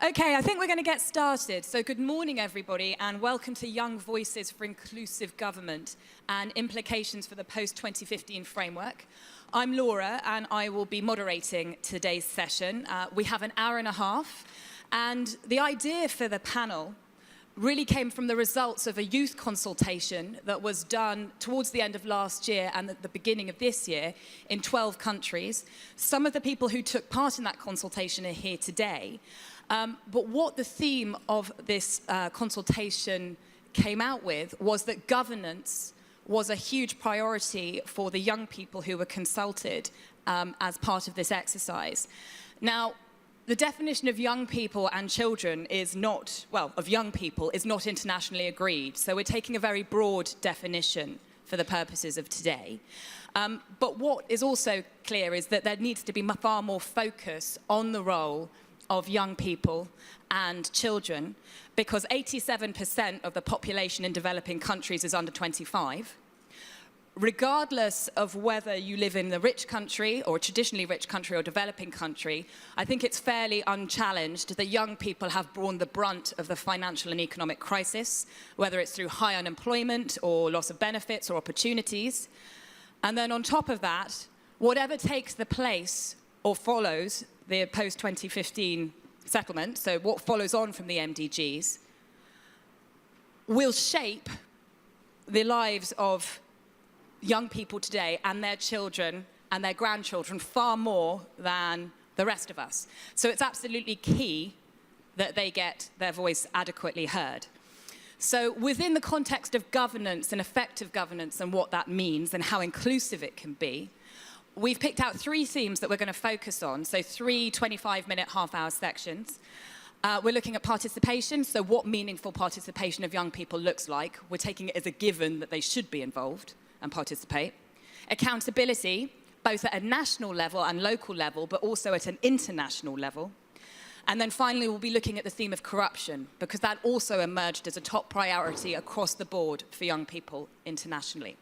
Okay, I think we're going to get started. So good morning, everybody, and welcome to Young Voices for Inclusive Government and Implications for the Post-2015 Framework. I'm Laura, and I will be moderating today's session. We have an hour and a half, and the idea for the panel really came from the results of a youth consultation that was done towards the end of last year and at the beginning of this year in 12 countries. Some of the people who took part in that consultation are here today. But what the theme of this consultation came out with was that governance was a huge priority for the young people who were consulted as part of this exercise. Now, the definition of young people and children is not, well, of young people is not internationally agreed. So we're taking a very broad definition for the purposes of today. But what is also clear is that there needs to be far more focus on the role of young people and children, because 87% of the population in developing countries is under 25. Regardless of whether you live in a rich country or a traditionally rich country or developing country, I think it's fairly unchallenged that young people have borne the brunt of the financial and economic crisis, whether it's through high unemployment or loss of benefits or opportunities. And then on top of that, whatever takes the place or follows the post-2015 settlement, so what follows on from the MDGs, will shape the lives of young people today and their children and their grandchildren far more than the rest of us. So it's absolutely key that they get their voice adequately heard. So within the context of governance and effective governance and what that means and how inclusive it can be, we've picked out three themes that we're going to focus on, so 3 25-minute, half-hour sections. We're looking at participation, so what meaningful participation of young people looks like. We're taking it as a given that they should be involved and participate. Accountability, both at a national level and local level, but also at an international level. And then finally, we'll be looking at the theme of corruption, because that also emerged as a top priority across the board for young people internationally.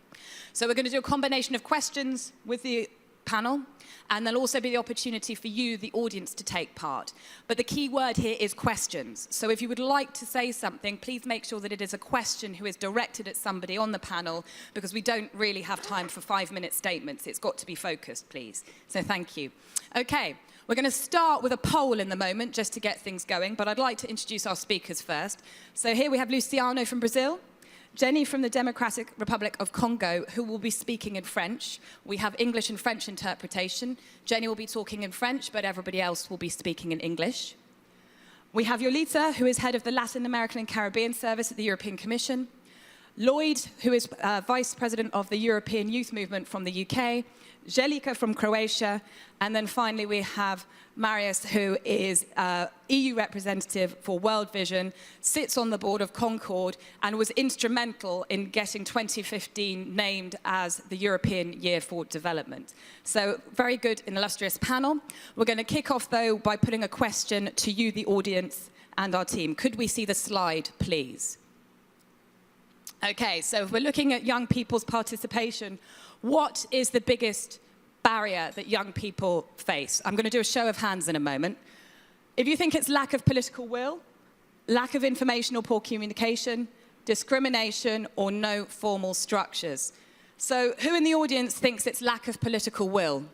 So we're going to do a combination of questions with the panel, and there'll also be the opportunity for you, the audience, to take part. But the key word here is questions. So if you would like to say something, please make sure that it is a question who is directed at somebody on the panel, because we don't really have time for 5-minute statements. It's got to be focused, please. So thank you. Okay, we're going to start with a poll in the moment, just to get things going, but I'd like to introduce our speakers first. So here we have Luciano from Brazil, Jenny from the Democratic Republic of Congo, who will be speaking in French. We have English and French interpretation. Jenny will be talking in French, but everybody else will be speaking in English. We have Yolita, who is head of the Latin American and Caribbean Service at the European Commission. Lloyd, who is Vice President of the European Youth Movement from the UK. Jelika from Croatia. And then finally, we have Marius, who is EU representative for World Vision, sits on the board of Concord, and was instrumental in getting 2015 named as the European Year for Development. So very good and illustrious panel. We're going to kick off, though, by putting a question to you, the audience, and our team. Could we see the slide, please? Okay, so if we're looking at young people's participation, what is the biggest barrier that young people face? I'm going to do a show of hands in a moment. If you think it's lack of political will, lack of information or poor communication, discrimination, or no formal structures. So who in the audience thinks it's lack of political will?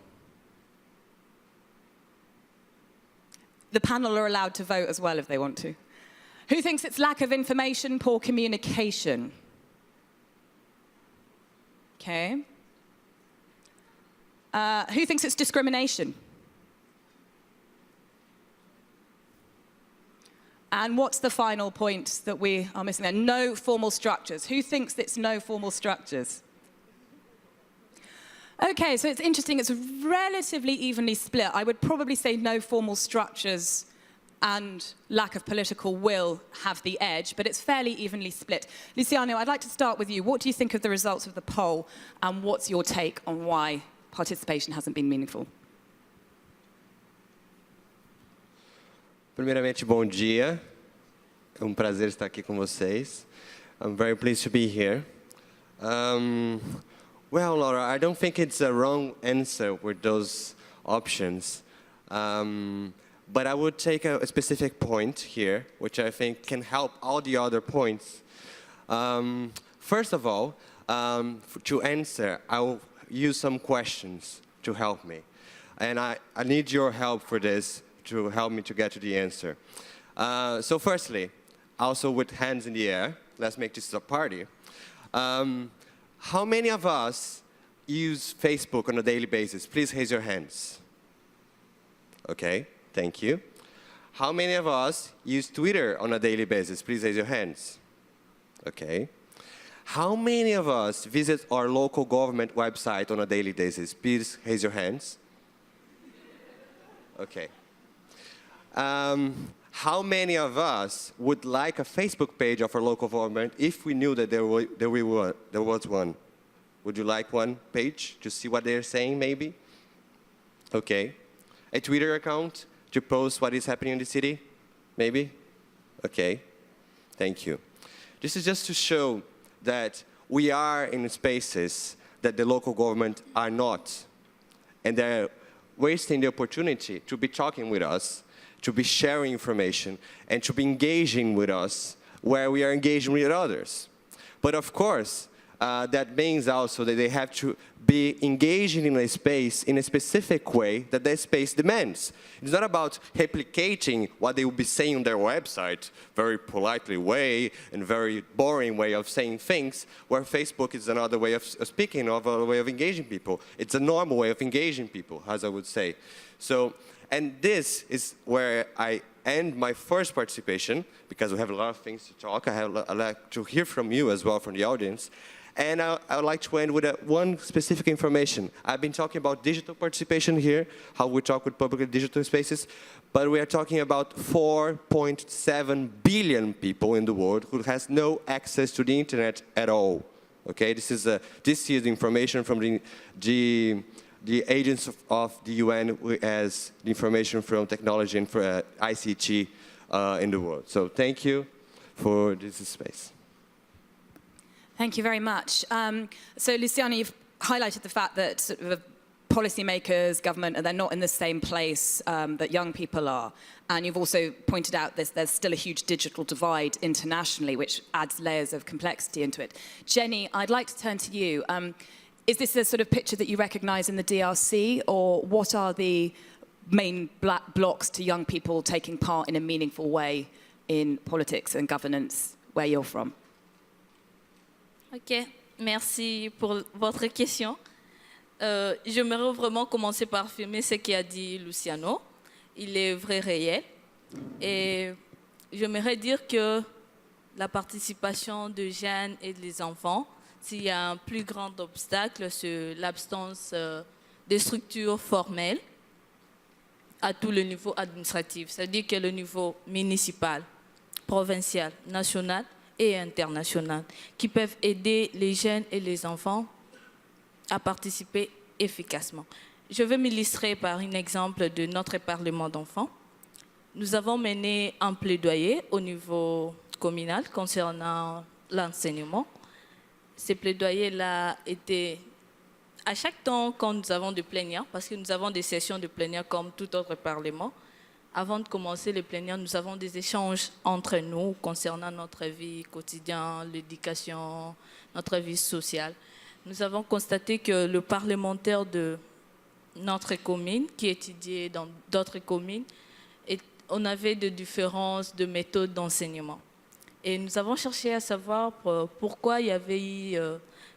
The panel are allowed to vote as well if they want to. Who thinks it's lack of information, poor communication? Okay. Who thinks it's discrimination? And what's the final point that we are missing there? No formal structures. Who thinks it's no formal structures? Okay, so it's interesting. It's relatively evenly split. I would probably say no formal structures and lack of political will have the edge, but it's fairly evenly split. Luciano, I'd like to start with you. What do you think of the results of the poll, and what's your take on why participation hasn't been meaningful? Primeiramente, bom dia. É prazer estar aqui com vocês. I'm very pleased to be here. Well, Laura, I don't think it's a wrong answer with those options. but I would take a specific point here, which I think can help all the other points. First of all, to answer, I will use some questions to help me. And I need your help for this to help me to get to the answer. So firstly, also with hands in the air, let's make this a party. How many of us use Facebook on a daily basis? Please raise your hands. Okay, thank you. How many of us use Twitter on a daily basis? Please raise your hands. Okay. How many of us visit our local government website on a daily basis? Please raise your hands. Okay. How many of us would like a Facebook page of our local government if we knew that there was one? Would you like one page to see what they're saying, maybe? Okay. A Twitter account to post what is happening in the city? Maybe? Okay. Thank you. This is just to show that we are in spaces that the local government are not. And they're wasting the opportunity to be talking with us, to be sharing information, and to be engaging with us where we are engaging with others. But of course, that means also that they have to be engaging in a space in a specific way that that space demands. It's not about replicating what they will be saying on their website, very politely way and very boring way of saying things, where Facebook is another way of speaking, another way of engaging people. It's a normal way of engaging people, as I would say. So, and this is where I end my first participation, because we have a lot of things to talk. I'd like to hear from you as well, from the audience. And I would like to end with one specific information. I've been talking about digital participation here, how we talk with public digital spaces, but we are talking about 4.7 billion people in the world who has no access to the internet at all. Okay, this is the information from the agents of the UN who has the information from technology and for ICT in the world. So thank you for this space. Thank you very much. So Luciano, you've highlighted the fact that sort of policymakers, government, they're not in the same place that young people are. And you've also pointed out there's still a huge digital divide internationally, which adds layers of complexity into it. Jenny, I'd like to turn to you. Is this a sort of picture that you recognize in the DRC, or what are the main blocks to young people taking part in a meaningful way in politics and governance where you're from? Ok, merci pour votre question. J'aimerais vraiment commencer par affirmer ce qu'a dit Luciano. Il est vrai réel. Et j'aimerais dire que la participation des jeunes et des enfants, s'il y a un plus grand obstacle, c'est l'absence des structures formelles à tout le niveau administratif. C'est-à-dire que le niveau municipal, provincial, national et international, qui peuvent aider les jeunes et les enfants à participer efficacement. Je vais m'illustrer par un exemple de notre Parlement d'enfants. Nous avons mené un plaidoyer au niveau communal concernant l'enseignement. Ce plaidoyer-là était à chaque temps quand nous avons des plénières, parce que nous avons des sessions de plénière comme tout autre Parlement. Avant de commencer les plénières, nous avons des échanges entre nous concernant notre vie quotidienne, l'éducation, notre vie sociale. Nous avons constaté que le parlementaire de notre commune, qui étudiait dans d'autres communes, on avait des différences de méthodes d'enseignement. Et nous avons cherché à savoir pourquoi il y avait eu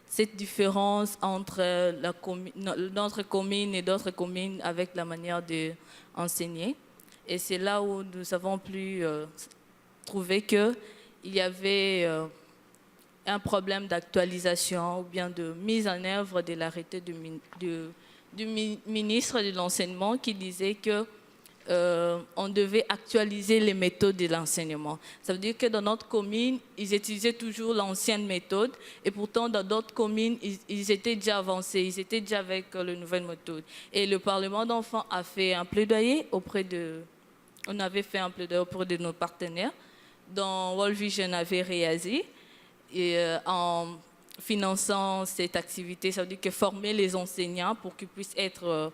cette différence entre notre commune et d'autres communes avec la manière d'enseigner. Et c'est là où nous avons pu trouver qu'il y avait un problème d'actualisation ou bien de mise en œuvre de l'arrêté du ministre de l'enseignement qui disait qu'on devait actualiser les méthodes de l'enseignement. Ça veut dire que dans notre commune, ils utilisaient toujours l'ancienne méthode et pourtant dans d'autres communes, ils étaient déjà avancés, ils étaient déjà avec la nouvelle méthode. Et le Parlement d'enfants a fait un plaidoyer on avait fait un plaidoyer auprès de nos partenaires, dont World Vision avait réagi en finançant cette activité. Ça veut dire que former les enseignants pour qu'ils puissent être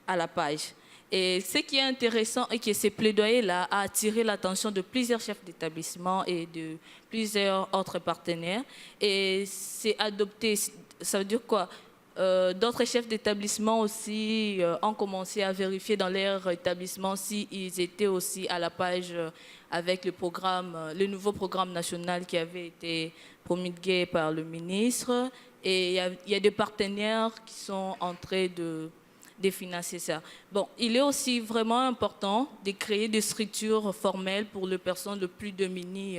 à la page. Et ce qui est intéressant est que ces plaidoyers-là a attiré l'attention de plusieurs chefs d'établissement et de plusieurs autres partenaires. Et c'est adopté, ça veut dire quoi? D'autres chefs d'établissement aussi ont commencé à vérifier dans leur établissement s'ils étaient aussi à la page avec le programme, le nouveau programme national qui avait été promulgué par le ministre. Et il y a des partenaires qui sont en train de financer ça. Bon, il est aussi vraiment important de créer des structures formelles pour les personnes les plus démunies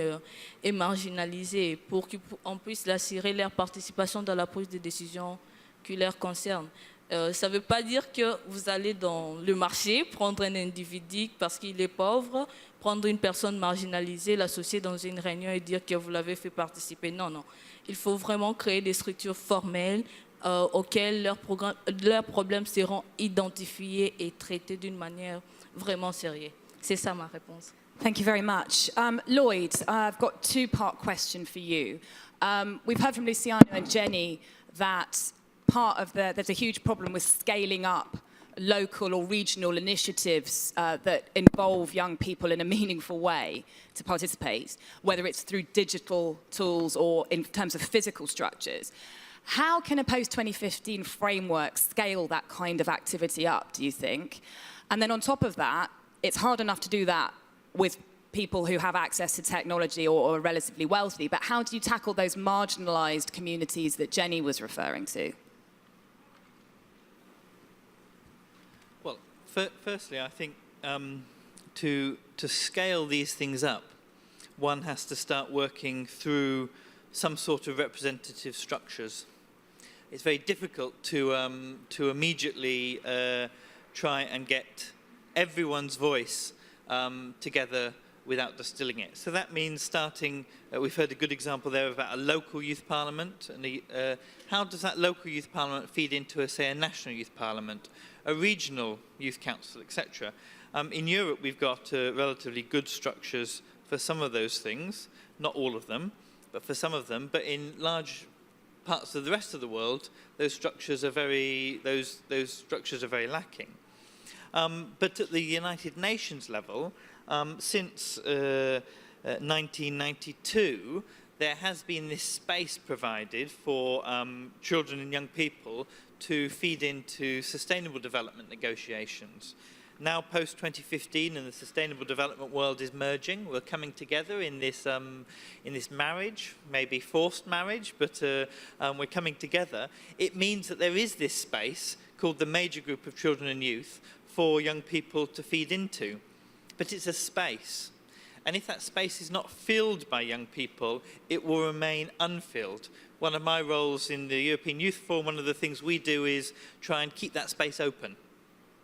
et marginalisées pour qu'on puisse assurer leur participation dans la prise de décision qui leur concerne. Ça ne veut pas dire que vous allez dans le marché prendre un individu parce qu'il est pauvre, prendre une personne marginalisée, l'associer dans une réunion et dire que vous l'avez fait participer. Non, non. Il faut vraiment créer des structures formelles auxquels leurs problèmes seront identifiés et traités d'une manière vraiment sérieuse. C'est ça ma réponse. Thank you very much. Lloyd, I've got a two-part question for you. We've heard from Luciano and Jenny that there's a huge problem with scaling up local or regional initiatives that involve young people in a meaningful way to participate, whether it's through digital tools or in terms of physical structures. How can a post-2015 framework scale that kind of activity up, do you think? And then on top of that, it's hard enough to do that with people who have access to technology or are relatively wealthy, but how do you tackle those marginalized communities that Jenny was referring to? Well, firstly, I think to scale these things up, one has to start working through some sort of representative structures. It's very difficult to immediately try and get everyone's voice together without distilling it. So that means starting, we've heard a good example there about a local youth parliament. And how does that local youth parliament feed into, say, a national youth parliament, a regional youth council, etc.? In Europe, we've got relatively good structures for some of those things, not all of them, but for some of them. But in large parts of the rest of the world, those structures are very lacking. But at the United Nations level, since 1992, there has been this space provided for children and young people to feed into sustainable development negotiations. Now, post-2015, and the sustainable development world is merging. We're coming together in this marriage, maybe forced marriage, but we're coming together. It means that there is this space called the major group of children and youth for young people to feed into. But it's a space. And if that space is not filled by young people, it will remain unfilled. One of my roles in the European Youth Forum, one of the things we do is try and keep that space open.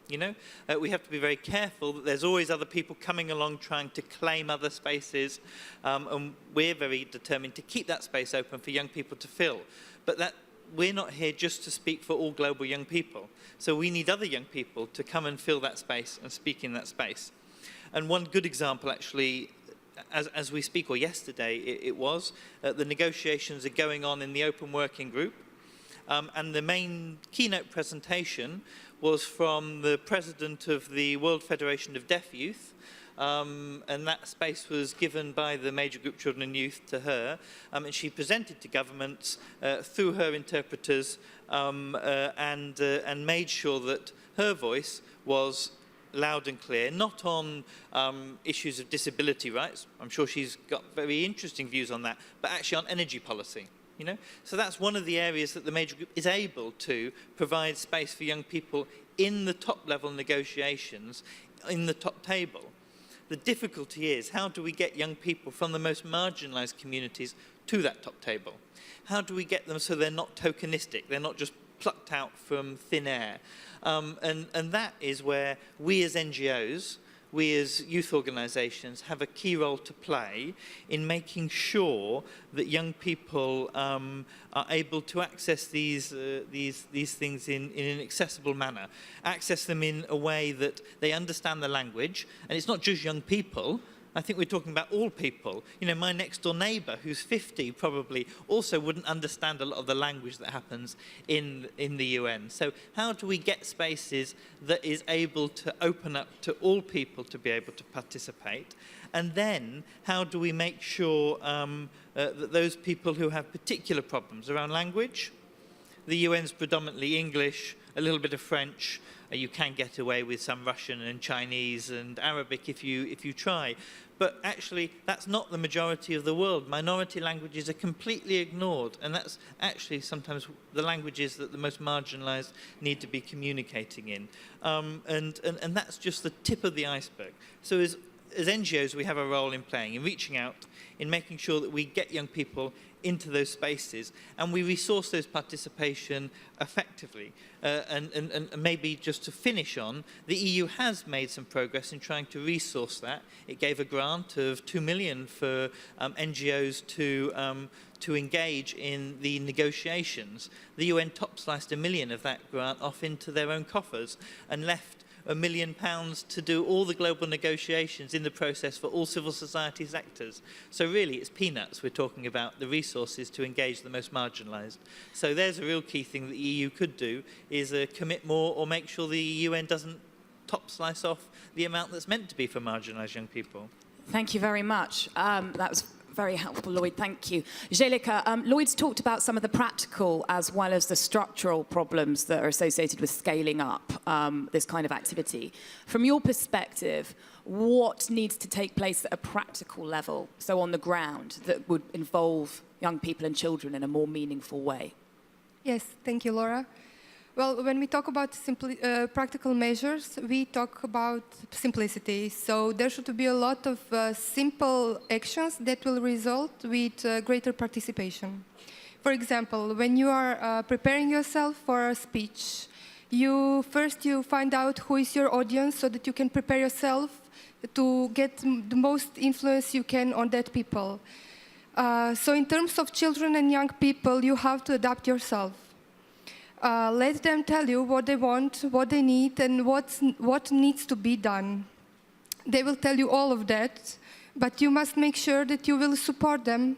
You know, we have to be very careful that there's always other people coming along trying to claim other spaces, and we're very determined to keep that space open for young people to fill. But that we're not here just to speak for all global young people. So we need other young people to come and fill that space and speak in that space. And one good example, actually, as we speak, or yesterday it was, the negotiations are going on in the Open Working Group. And the main keynote presentation was from the president of the World Federation of Deaf Youth, and that space was given by the major group Children and Youth to her, and she presented to governments through her interpreters and made sure that her voice was loud and clear, not on issues of disability rights. I'm sure she's got very interesting views on that, but actually on energy policy. You know? So that's one of the areas that the major group is able to provide space for young people in the top-level negotiations, in the top table. The difficulty is, how do we get young people from the most marginalised communities to that top table? How do we get them so they're not tokenistic, they're not just plucked out from thin air? And that is where we as NGOs, we as youth organisations have a key role to play in making sure that young people are able to access these things in an accessible manner, access them in a way that they understand the language. And it's not just young people, I think we're talking about all people. You know, my next door neighbour, who's 50, probably also wouldn't understand a lot of the language that happens in the UN. So how do we get spaces that is able to open up to all people to be able to participate? And then how do we make sure that those people who have particular problems around language, the UN's predominantly English, a little bit of French, you can get away with some Russian and Chinese and Arabic if you try. But actually, that's not the majority of the world. Minority languages are completely ignored, and that's actually sometimes the languages that the most marginalized need to be communicating in. And that's just the tip of the iceberg. So as NGOs, we have a role in playing, in reaching out, in making sure that we get young people into those spaces, and we resource those participation effectively. And maybe just to finish on, the EU has made some progress in trying to resource that. It gave a grant of 2 million for NGOs to engage in the negotiations. The UN top-sliced 1 million of that grant off into their own coffers and left £1 million to do all the global negotiations in the process for all civil society sectors. So really, it's peanuts. We're talking about the resources to engage the most marginalised. So there's a real key thing that the EU could do, is commit more or make sure the UN doesn't top slice off the amount that's meant to be for marginalised young people. Thank you very much. That was very helpful, Lloyd. Thank you. Jelika, Lloyd's talked about some of the practical as well as the structural problems that are associated with scaling up this kind of activity. From your perspective, what needs to take place at a practical level, so on the ground, that would involve young people and children in a more meaningful way? Yes, thank you, Laura. Well, when we talk about practical measures, we talk about simplicity. So there should be a lot of simple actions that will result with greater participation. For example, when you are preparing yourself for a speech, you find out who is your audience so that you can prepare yourself to get the most influence you can on that people. So in terms of children and young people, you have to adapt yourself. Let them tell you what they want, what they need, and what needs to be done. They will tell you all of that, but you must make sure that you will support them,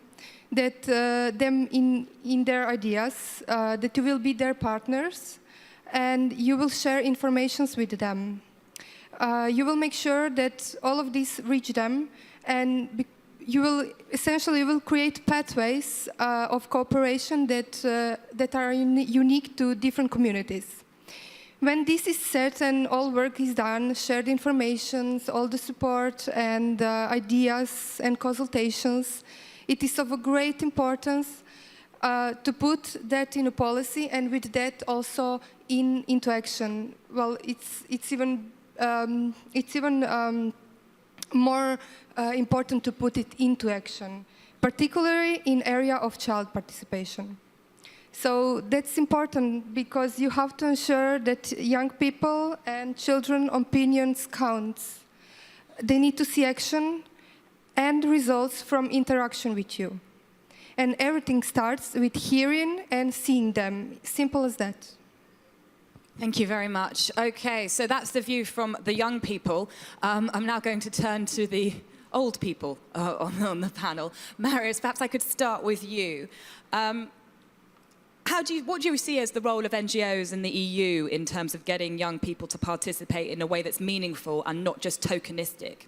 that them in their ideas, that you will be their partners, and you will share information with them. You will make sure that all of this reach them, and you will essentially create pathways of cooperation that are unique to different communities. When this is set and all work is done, shared information, all the support and ideas and consultations, it is of a great importance to put that in a policy and with that also into action. Well, it's even more important to put it into action, particularly in area of child participation. So that's important because you have to ensure that young people and children opinions count. They need to see action and results from interaction with you. And everything starts with hearing and seeing them. Simple as that. Thank you very much. Okay, so that's the view from the young people. I'm now going to turn to the old people on the panel. Marius, perhaps I could start with you. What do you see as the role of NGOs in the EU in terms of getting young people to participate in a way that's meaningful and not just tokenistic?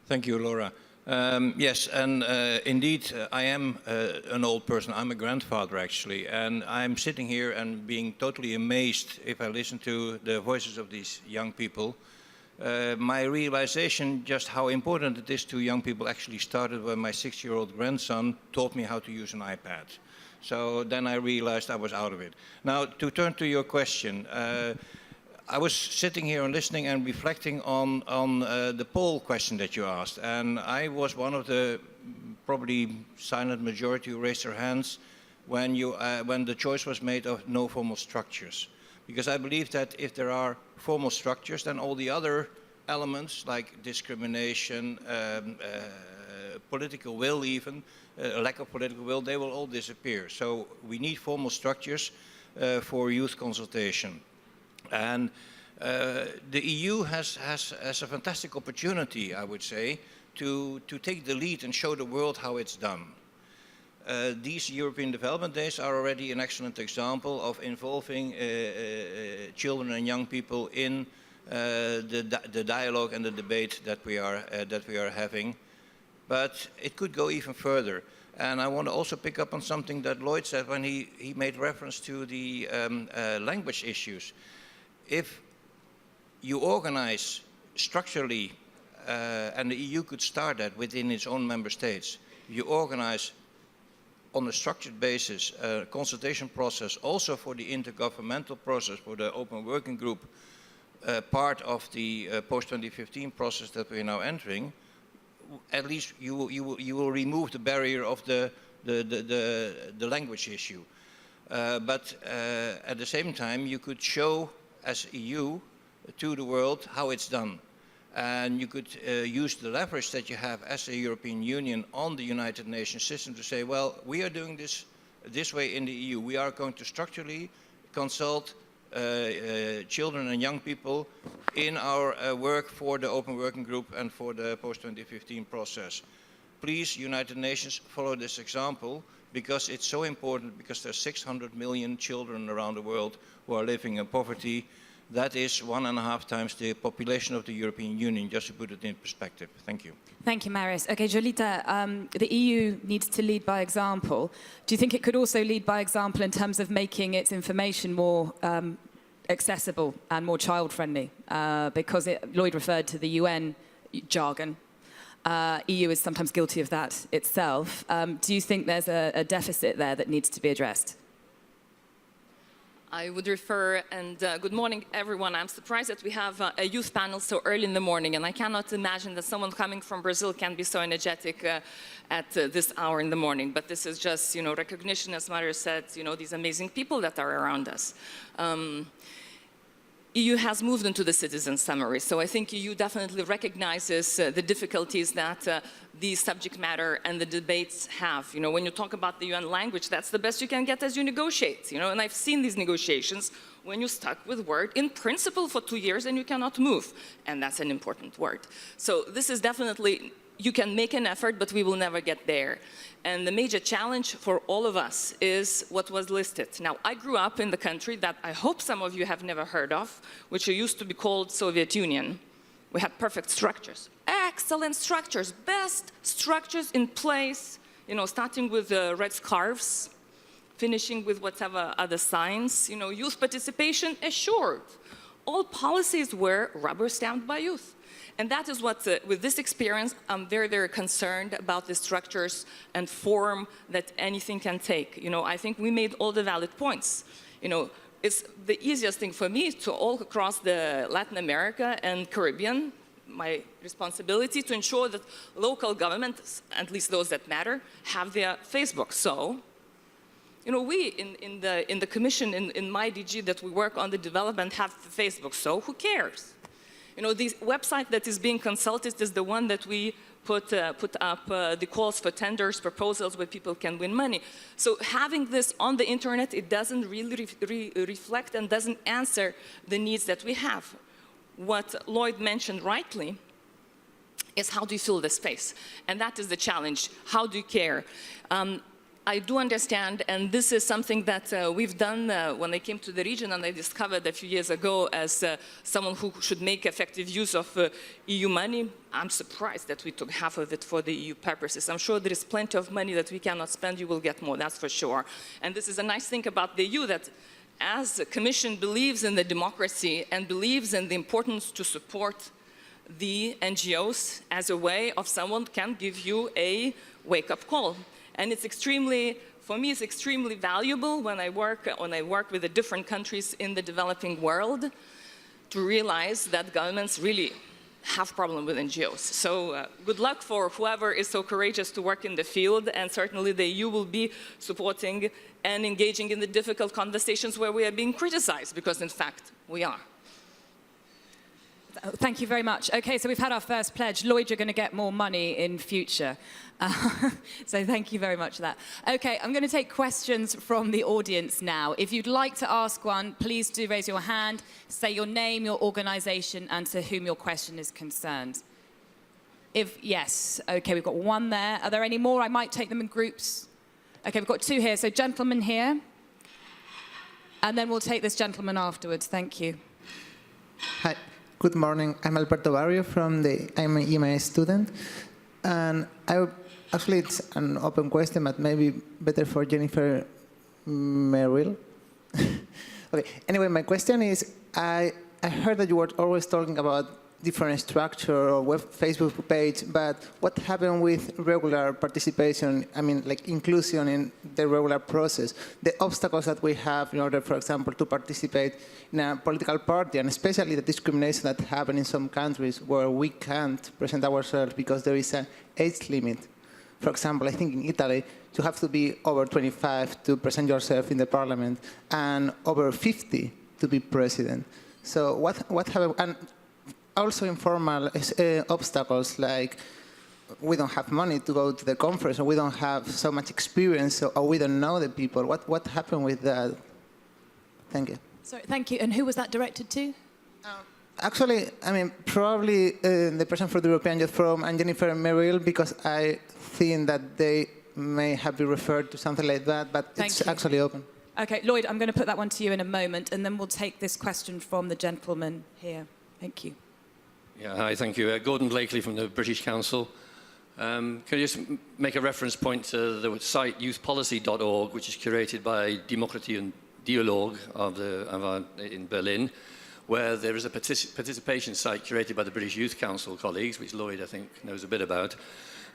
Thank you, Laura. Yes, and indeed, I am an old person. I'm a grandfather, actually, and I'm sitting here and being totally amazed if I listen to the voices of these young people. My realization just how important it is to young people actually started when my 6-year-old grandson taught me how to use an iPad. So then I realized I was out of it. Now, to turn to your question, I was sitting here and listening and reflecting on the poll question that you asked, and I was one of the probably silent majority who raised their hands when the choice was made of no formal structures. Because I believe that if there are formal structures, then all the other elements like discrimination, political will even, lack of political will, they will all disappear. So we need formal structures for youth consultation. And The EU has a fantastic opportunity, I would say, to take the lead and show the world how it's done. These European Development Days are already an excellent example of involving children and young people in the dialogue and the debate that we are having. But it could go even further. And I want to also pick up on something that Lloyd said when he made reference to the language issues. If you organize structurally, and the EU could start that within its own member states, you organize on a structured basis a consultation process also for the intergovernmental process, for the open working group, part of the post-2015 process that we are now entering, at least you will remove the barrier of the language issue. But at the same time, you could show as EU to the world how it's done. And you could use the leverage that you have as a European Union on the United Nations system to say, well, we are doing this way in the EU. We are going to structurally consult children and young people in our work for the Open Working Group and for the post-2015 process. Please, United Nations, follow this example because it's so important, because there's 600 million children around the world who are living in poverty. That is 1.5 times the population of the European Union, just to put it in perspective. Thank you. Thank you, Marius. Okay, Jolita, the EU needs to lead by example. Do you think it could also lead by example in terms of making its information more accessible and more child-friendly? Because Lloyd referred to the UN jargon. EU is sometimes guilty of that itself. Do you think there's a deficit there that needs to be addressed? I would refer, and good morning, everyone. I'm surprised that we have a youth panel so early in the morning, and I cannot imagine that someone coming from Brazil can be so energetic at this hour in the morning. But this is just, recognition, as Marius said, these amazing people that are around us. EU has moved into the citizen summary, so I think EU definitely recognizes the difficulties that the subject matter and the debates have. When you talk about the UN language, that's the best you can get as you negotiate. And I've seen these negotiations when you're stuck with word in principle for 2 years and you cannot move, and that's an important word. So this is definitely, you can make an effort, but we will never get there. And the major challenge for all of us is what was listed. Now, I grew up in the country that I hope some of you have never heard of, which used to be called Soviet Union. We had perfect structures, excellent structures, best structures in place, starting with red scarves, finishing with whatever other signs, youth participation assured. All policies were rubber stamped by youth. And that is what, with this experience, I'm very, very concerned about the structures and form that anything can take. I think we made all the valid points. It's the easiest thing for me to all across the Latin America and Caribbean, my responsibility to ensure that local governments, at least those that matter, have their Facebook. So, we in the commission, in my DG that we work on the development, have Facebook. So who cares? The website that is being consulted is the one that we put up the calls for tenders, proposals where people can win money. So having this on the internet, it doesn't really reflect and doesn't answer the needs that we have. What Lloyd mentioned rightly is how do you fill the space? And that is the challenge. How do you care? I do understand, and this is something that we've done when I came to the region, and I discovered a few years ago as someone who should make effective use of EU money. I'm surprised that we took half of it for the EU purposes. I'm sure there is plenty of money that we cannot spend. You will get more, that's for sure. And this is a nice thing about the EU, that as the Commission believes in the democracy and believes in the importance to support the NGOs as a way of someone can give you a wake-up call. And it's extremely, for me, it's extremely valuable when I work with the different countries in the developing world to realize that governments really have problems with NGOs. So good luck for whoever is so courageous to work in the field, and certainly the EU will be supporting and engaging in the difficult conversations where we are being criticized, because in fact, we are. Thank you very much. Okay, so we've had our first pledge. Lloyd, you're going to get more money in future. So thank you very much for that. Okay, I'm going to take questions from the audience now. If you'd like to ask one, please do raise your hand, say your name, your organisation, and to whom your question is concerned. Yes, okay, we've got one there. Are there any more? I might take them in groups. Okay, we've got two here. So gentleman here. And then we'll take this gentleman afterwards. Thank you. Hi, good morning. I'm Alberto Barrio I'm an EMA student. And actually it's an open question, but maybe better for Jennifer Merrill. Okay, anyway, my question is, I heard that you were always talking about different structure or Facebook page, but what happened with regular participation, I mean, like inclusion in the regular process, the obstacles that we have in order, for example, to participate in a political party, and especially the discrimination that happens in some countries where we can't present ourselves because there is an age limit. For example, I think in Italy, you have to be over 25 to present yourself in the parliament, and over 50 to be president. So what happened? And also informal obstacles like we don't have money to go to the conference, or we don't have so much experience, or we don't know the people. What happened with that? Thank you. Sorry, thank you. And who was that directed to? Actually, I mean, probably the person for the European Youth Forum and Jennifer Merrill, because I think that they may have been referred to something like that, but it's actually open. Okay, Lloyd, I'm going to put that one to you in a moment, and then we'll take this question from the gentleman here. Thank you. Yeah, hi, thank you. Gordon Blakely from the British Council. Can I just make a reference point to the site youthpolicy.org, which is curated by Demokratie und Dialog in Berlin, where there is a participation site curated by the British Youth Council colleagues, which Lloyd, I think, knows a bit about.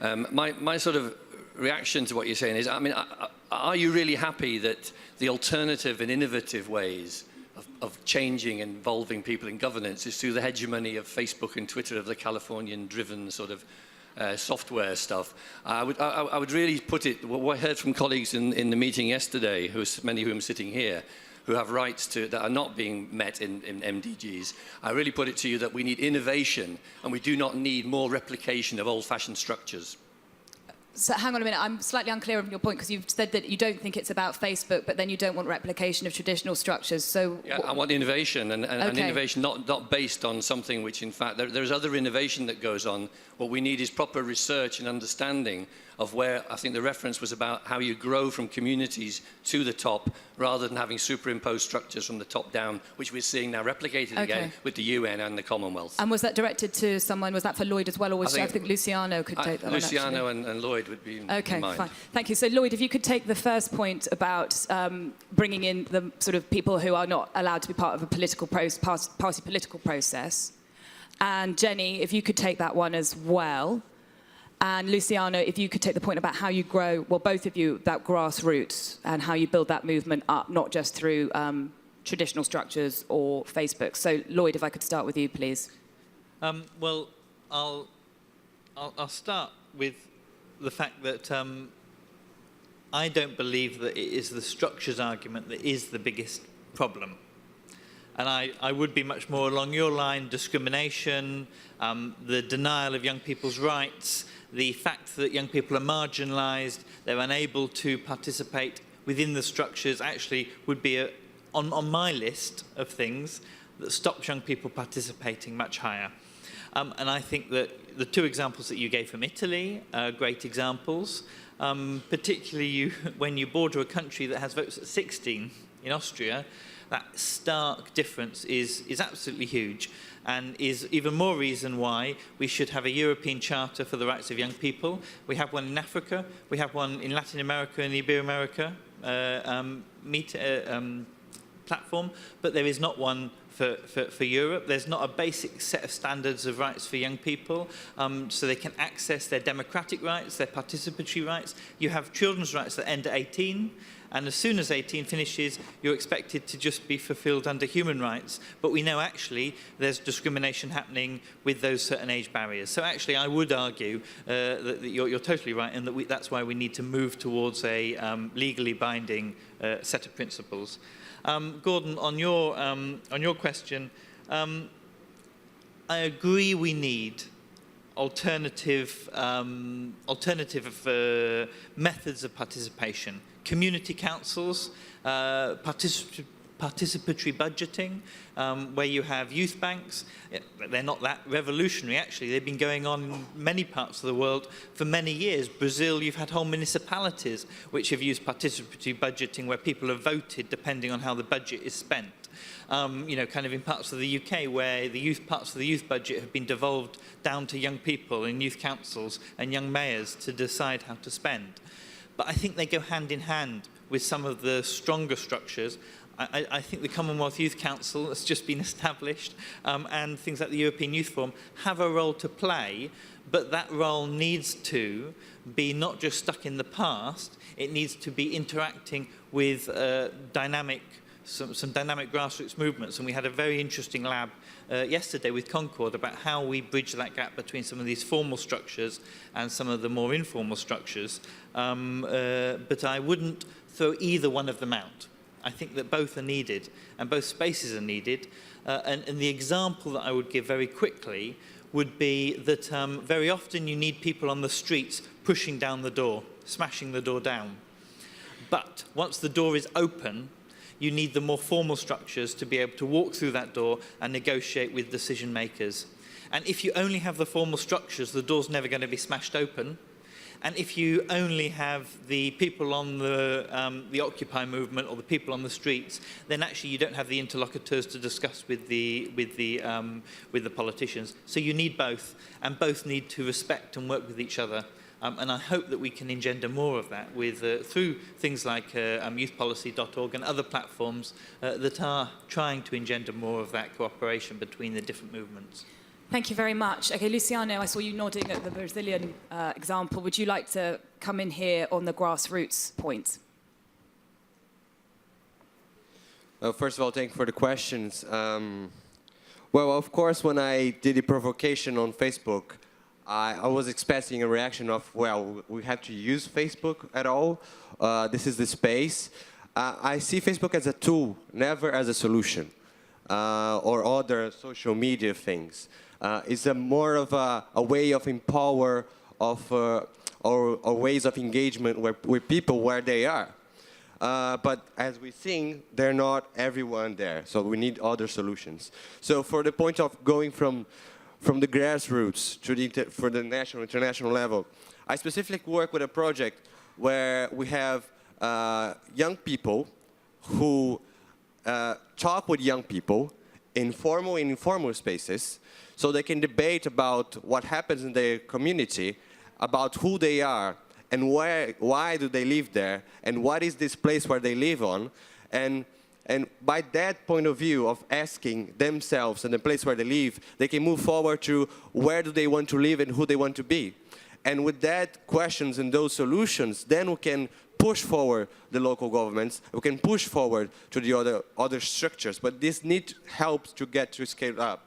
My sort of reaction to what you're saying is, I mean, are you really happy that the alternative and innovative ways of changing and involving people in governance is through the hegemony of Facebook and Twitter, of the Californian-driven sort of software stuff? I would really put it, what I heard from colleagues in the meeting yesterday, many of whom are sitting here, who have rights that are not being met in MDGs, I really put it to you that we need innovation, and we do not need more replication of old-fashioned structures. So hang on a minute, I'm slightly unclear on your point, because you've said that you don't think it's about Facebook, but then you don't want replication of traditional structures. So yeah, I want innovation, and innovation not based on something which, in fact, there's other innovation that goes on. What we need is proper research and understanding of where, I think the reference was about how you grow from communities to the top, rather than having superimposed structures from the top down, which we're seeing now replicated again with the UN and the Commonwealth. And was that directed to someone, was that for Lloyd as well, or was I think Luciano could take that Luciano and Lloyd would be in mind. Fine. Thank you. So Lloyd, if you could take the first point about bringing in the sort of people who are not allowed to be part of a political party political process. And Jenny, if you could take that one as well. And Luciano, if you could take the point about how you grow, well, both of you, that grassroots and how you build that movement up, not just through traditional structures or Facebook. So Lloyd, if I could start with you, please. Well, I'll start with the fact that I don't believe that it is the structures argument that is the biggest problem. And I would be much more along your line: discrimination, the denial of young people's rights, the fact that young people are marginalised, they're unable to participate within the structures, actually would be on my list of things that stops young people participating much higher. And I think that the two examples that you gave from Italy are great examples, particularly when you border a country that has votes at 16 in Austria. That stark difference is absolutely huge, and is even more reason why we should have a European Charter for the Rights of Young People. We have one in Africa, we have one in Latin America and Ibero-America platform, but there is not one for Europe. There's not a basic set of standards of rights for young people, so they can access their democratic rights, their participatory rights. You have children's rights that end at 18, and as soon as 18 finishes, you're expected to just be fulfilled under human rights. But we know actually there's discrimination happening with those certain age barriers. So actually I would argue that you're totally right, and that that's why we need to move towards a legally binding set of principles. Gordon, on your question, I agree we need alternative methods of participation. Community councils, participatory budgeting, where you have youth banks. They're not that revolutionary, actually. They've been going on in many parts of the world for many years. Brazil, you've had whole municipalities which have used participatory budgeting where people have voted depending on how the budget is spent. You know, kind of in parts of the UK where the parts of the youth budget have been devolved down to young people in youth councils and young mayors to decide how to spend. But I think they go hand in hand with some of the stronger structures. I think the Commonwealth Youth Council that's just been established and things like the European Youth Forum have a role to play, but that role needs to be not just stuck in the past, it needs to be interacting with some dynamic grassroots movements. And we had a very interesting lab yesterday with Concord about how we bridge that gap between some of these formal structures and some of the more informal structures. But I wouldn't throw either one of them out. I think that both are needed and both spaces are needed. And the example that I would give very quickly would be that very often you need people on the streets pushing down the door, smashing the door down. But once the door is open, you need the more formal structures to be able to walk through that door and negotiate with decision makers. And if you only have the formal structures, the door's never going to be smashed open. And if you only have the people on the Occupy movement or the people on the streets, then actually you don't have the interlocutors to discuss with the politicians. So you need both, and both need to respect and work with each other. And I hope that we can engender more of that with, through things like youthpolicy.org and other platforms that are trying to engender more of that cooperation between the different movements. Thank you very much. Okay, Luciano, I saw you nodding at the Brazilian example. Would you like to come in here on the grassroots point? First of all, thank you for the questions. Well, of course, when I did the provocation on Facebook, I was expecting a reaction of, well, we have to use Facebook at all. This is the space. I see Facebook as a tool, never as a solution, or other social media things. It's more of a way of empower or ways of engagement with people where they are. But as we see, they're not everyone there, so we need other solutions. So for the point of going from the grassroots to for the national, international level, I specifically work with a project where we have young people who talk with young people in formal and informal spaces, so they can debate about what happens in their community, about who they are, and why do they live there, and what is this place where they live on. And by that point of view of asking themselves and the place where they live, they can move forward to where do they want to live and who they want to be. And with that questions and those solutions, then we can push forward the local governments, we can push forward to the other structures, but this need help to get to scale up.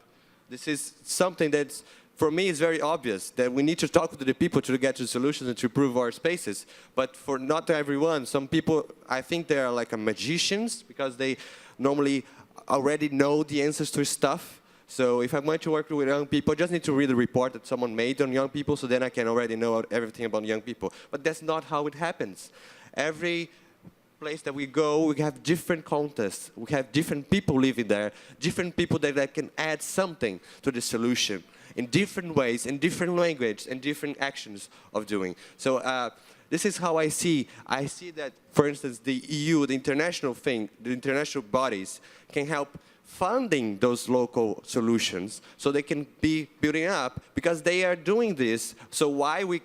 This is something that, for me, is very obvious, that we need to talk to the people to get to solutions and to improve our spaces. But for not everyone, some people, I think they are like magicians, because they normally already know the answers to stuff. So if I want to work with young people, I just need to read a report that someone made on young people, so then I can already know everything about young people. But that's not how it happens. Every place that we go, we have different contests. We have different people living there, different people that can add something to the solution in different ways, in different language, and different actions of doing. So this is how I see. I see that, for instance, the EU, the international thing, the international bodies can help funding those local solutions so they can be building up, because they are doing this. So why we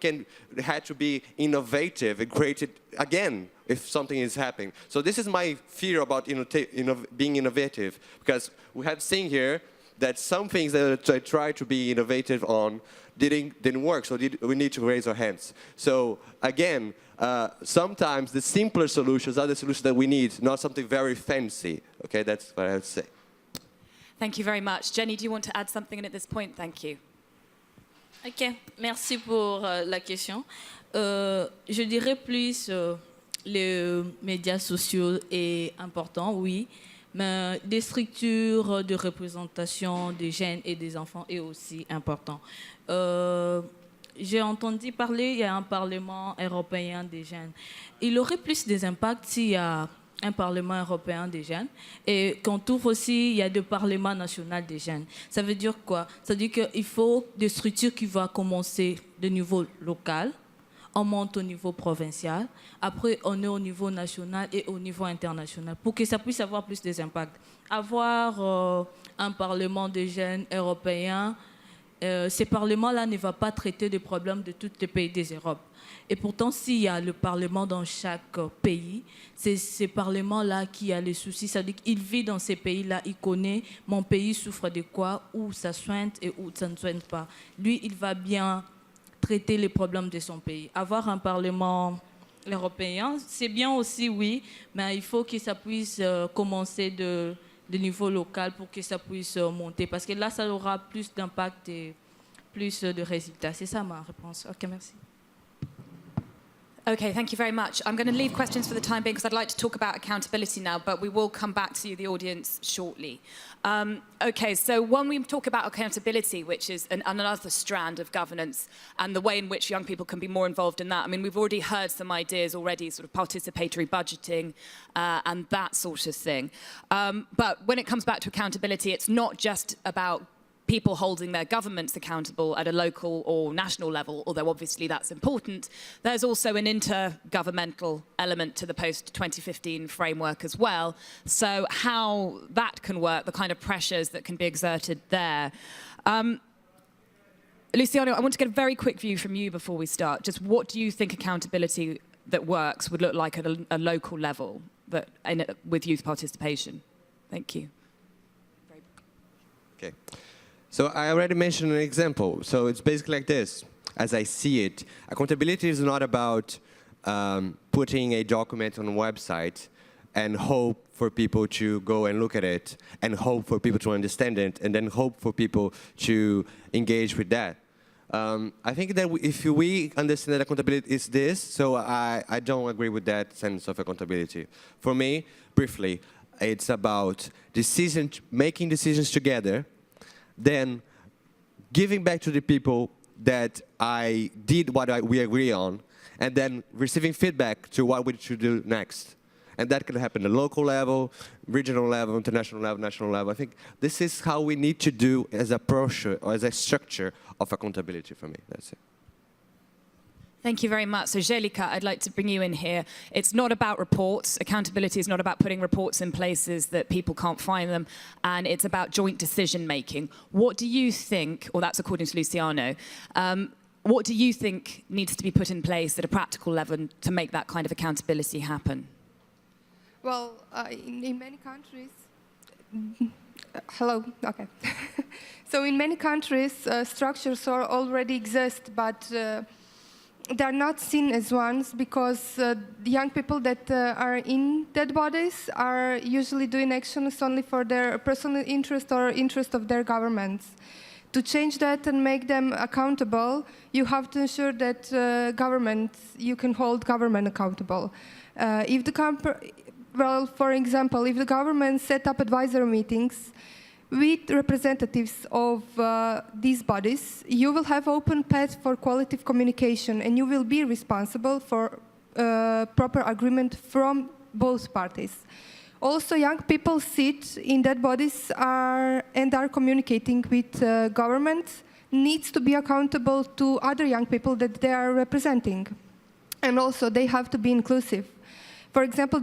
had to be innovative and creative again if something is happening. So this is my fear about being innovative, because we have seen here that some things that I tried to be innovative on didn't work, so we need to raise our hands. So again, sometimes the simpler solutions are the solutions that we need, not something very fancy. Okay, that's what I have to say. Thank you very much. Jenny, do you want to add something in at this point? Thank you. Ok, merci pour la question. Je dirais plus les médias sociaux est important, oui, Mais des structures de représentation des jeunes et des enfants est aussi important. J'ai entendu parler, il y a un Parlement européen des jeunes. Il aurait plus des impacts s'il y a un Parlement européen des jeunes et qu'on trouve aussi, il y a des parlements nationaux des jeunes. Ça veut dire quoi? Ça veut dire qu'il faut des structures qui vont commencer de niveau local, on monte au niveau provincial, après on est au niveau national et au niveau international pour que ça puisse avoir plus d'impact. Avoir un Parlement des jeunes européens, ce Parlement-là ne va pas traiter des problèmes de tous les pays des Europes. Et pourtant, s'il y a le Parlement dans chaque pays, c'est ce Parlement-là qui a les soucis. C'est-à-dire qu'il vit dans ces pays-là, il connaît mon pays souffre de quoi, où ça soigne et où ça ne soigne pas. Lui, il va bien traiter les problèmes de son pays. Avoir un Parlement européen, c'est bien aussi, oui, mais il faut que ça puisse commencer de niveau local pour que ça puisse monter. Parce que là, ça aura plus d'impact et plus de résultats. C'est ça ma réponse. OK, merci. Okay, thank you very much. I'm going to leave questions for the time being because I'd like to talk about accountability now, but we will come back to you, the audience, shortly. Okay, so when we talk about accountability, which is another strand of governance, and the way in which young people can be more involved in that, I mean, we've already heard some ideas already, sort of participatory budgeting and that sort of thing. But when it comes back to accountability, it's not just about people holding their governments accountable at a local or national level, although obviously that's important. There's also an intergovernmental element to the post-2015 framework as well. So how that can work, the kind of pressures that can be exerted there. Luciano, I want to get a very quick view from you before we start. Just what do you think accountability that works would look like at a local level with youth participation? Thank you. Okay. So I already mentioned an example. So it's basically like this. As I see it, accountability is not about putting a document on a website and hope for people to go and look at it, and hope for people to understand it, and then hope for people to engage with that. I think that if we understand that accountability is this, so I don't agree with that sense of accountability. For me, briefly, it's about making decisions together, then giving back to the people that I did what we agree on, and then receiving feedback to what we should do next. And that can happen at the local level, regional level, international level, national level. I think this is how we need to do as a process or as a structure of accountability for me. That's it. Thank you very much. So, Jelika, I'd like to bring you in here. It's not about reports. Accountability is not about putting reports in places that people can't find them, and it's about joint decision-making. What do you think, or that's according to Luciano, what do you think needs to be put in place at a practical level to make that kind of accountability happen? Well, in many countries, hello, okay. So in many countries, structures already exist, but they're not seen as ones because the young people that are in dead bodies are usually doing actions only for their personal interest or interest of their governments. To change that and make them accountable, you have to ensure that you can hold government accountable. For example, if the government set up advisory meetings with representatives of these bodies, you will have open path for quality of communication, and you will be responsible for proper agreement from both parties. Also, young people sit in dead bodies and are communicating with government, needs to be accountable to other young people that they are representing. And also, they have to be inclusive. For example,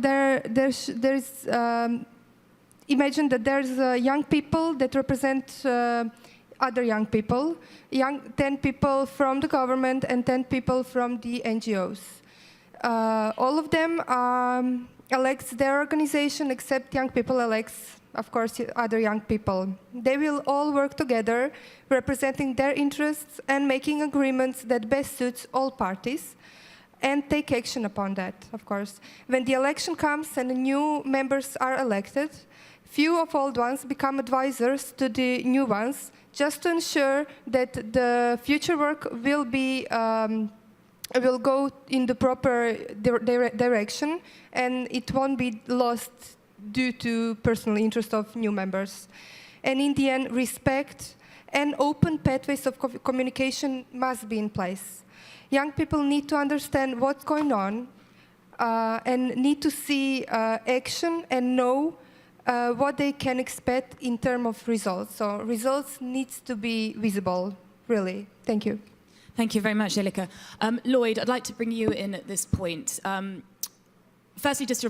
imagine that there's young people that represent other young people, 10 people from the government and 10 people from the NGOs. All of them elects their organization, except young people elects, of course, other young people. They will all work together, representing their interests and making agreements that best suits all parties, and take action upon that, of course. When the election comes and the new members are elected, few of old ones become advisors to the new ones, just to ensure that the future work will go in the proper direction, and it won't be lost due to personal interest of new members. And in the end, respect and open pathways of communication must be in place. Young people need to understand what's going on and need to see action and know what they can expect in terms of results. So results needs to be visible, really. Thank you. Thank you very much, Jelika. Lloyd, I'd like to bring you in at this point. Firstly, just to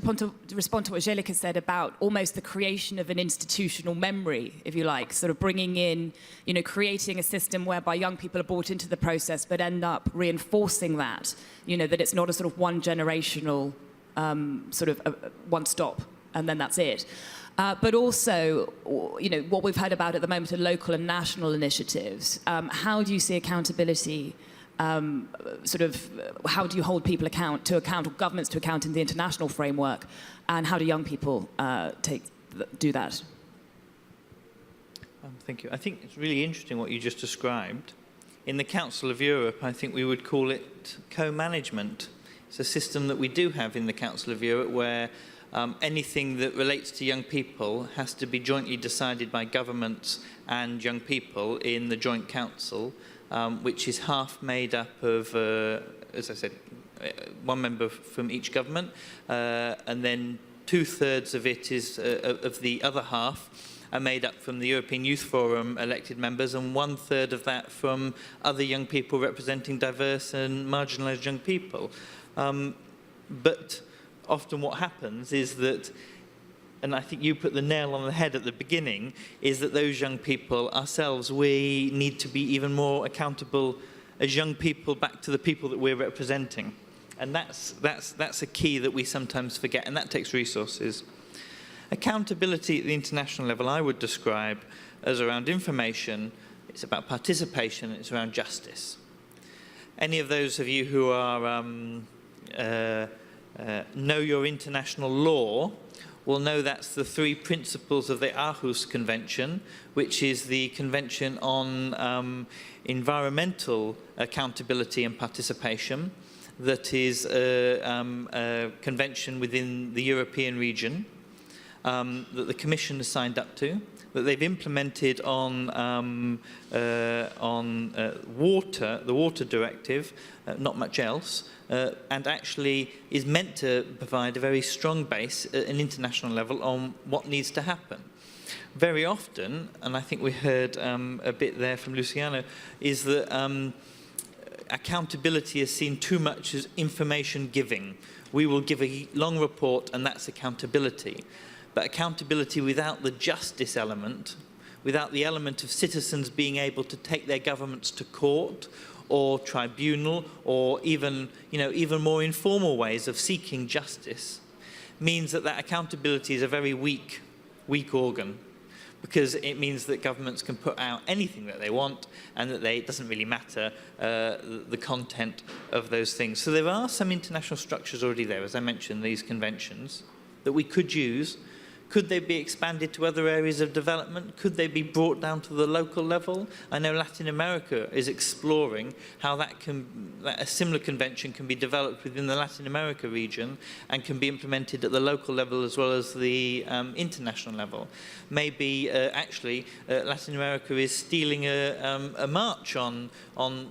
respond to what Jelika said about almost the creation of an institutional memory, if you like, sort of bringing in, creating a system whereby young people are brought into the process but end up reinforcing that, that it's not a sort of one generational one stop and then that's it. But also, what we've heard about at the moment are local and national initiatives. How do you see accountability? How do you hold people to account, or governments to account in the international framework, and how do young people do that? Thank you. I think it's really interesting what you just described. In the Council of Europe, I think we would call it co-management. It's a system that we do have in the Council of Europe where anything that relates to young people has to be jointly decided by governments and young people in the Joint Council, which is half made up of, as I said, one member from each government, and then 2/3 of it is of the other half are made up from the European Youth Forum elected members, and 1/3 of that from other young people representing diverse and marginalised young people. But often what happens is that, and I think you put the nail on the head at the beginning, is that those young people ourselves, we need to be even more accountable as young people back to the people that we're representing. And that's a key that we sometimes forget, and that takes resources. Accountability at the international level I would describe as around information, it's about participation, it's around justice. Any of those of you who are know your international law will know that's the 3 principles of the Aarhus Convention, which is the Convention on environmental accountability and participation, that is a convention within the European region that the Commission has signed up to, that they've implemented on water, the Water Directive, not much else, and actually is meant to provide a very strong base at an international level on what needs to happen. Very often, and I think we heard a bit there from Luciano, is that accountability is seen too much as information giving. We will give a long report and that's accountability. But accountability without the justice element, without the element of citizens being able to take their governments to court or tribunal, or even more informal ways of seeking justice, means that accountability is a very weak organ, because it means that governments can put out anything that they want, and that it doesn't really matter the content of those things. So there are some international structures already there, as I mentioned, these conventions, that we could use. Could they be expanded to other areas of development? Could they be brought down to the local level? I know Latin America is exploring how that a similar convention can be developed within the Latin America region and can be implemented at the local level as well as the international level. Maybe actually Latin America is stealing a march on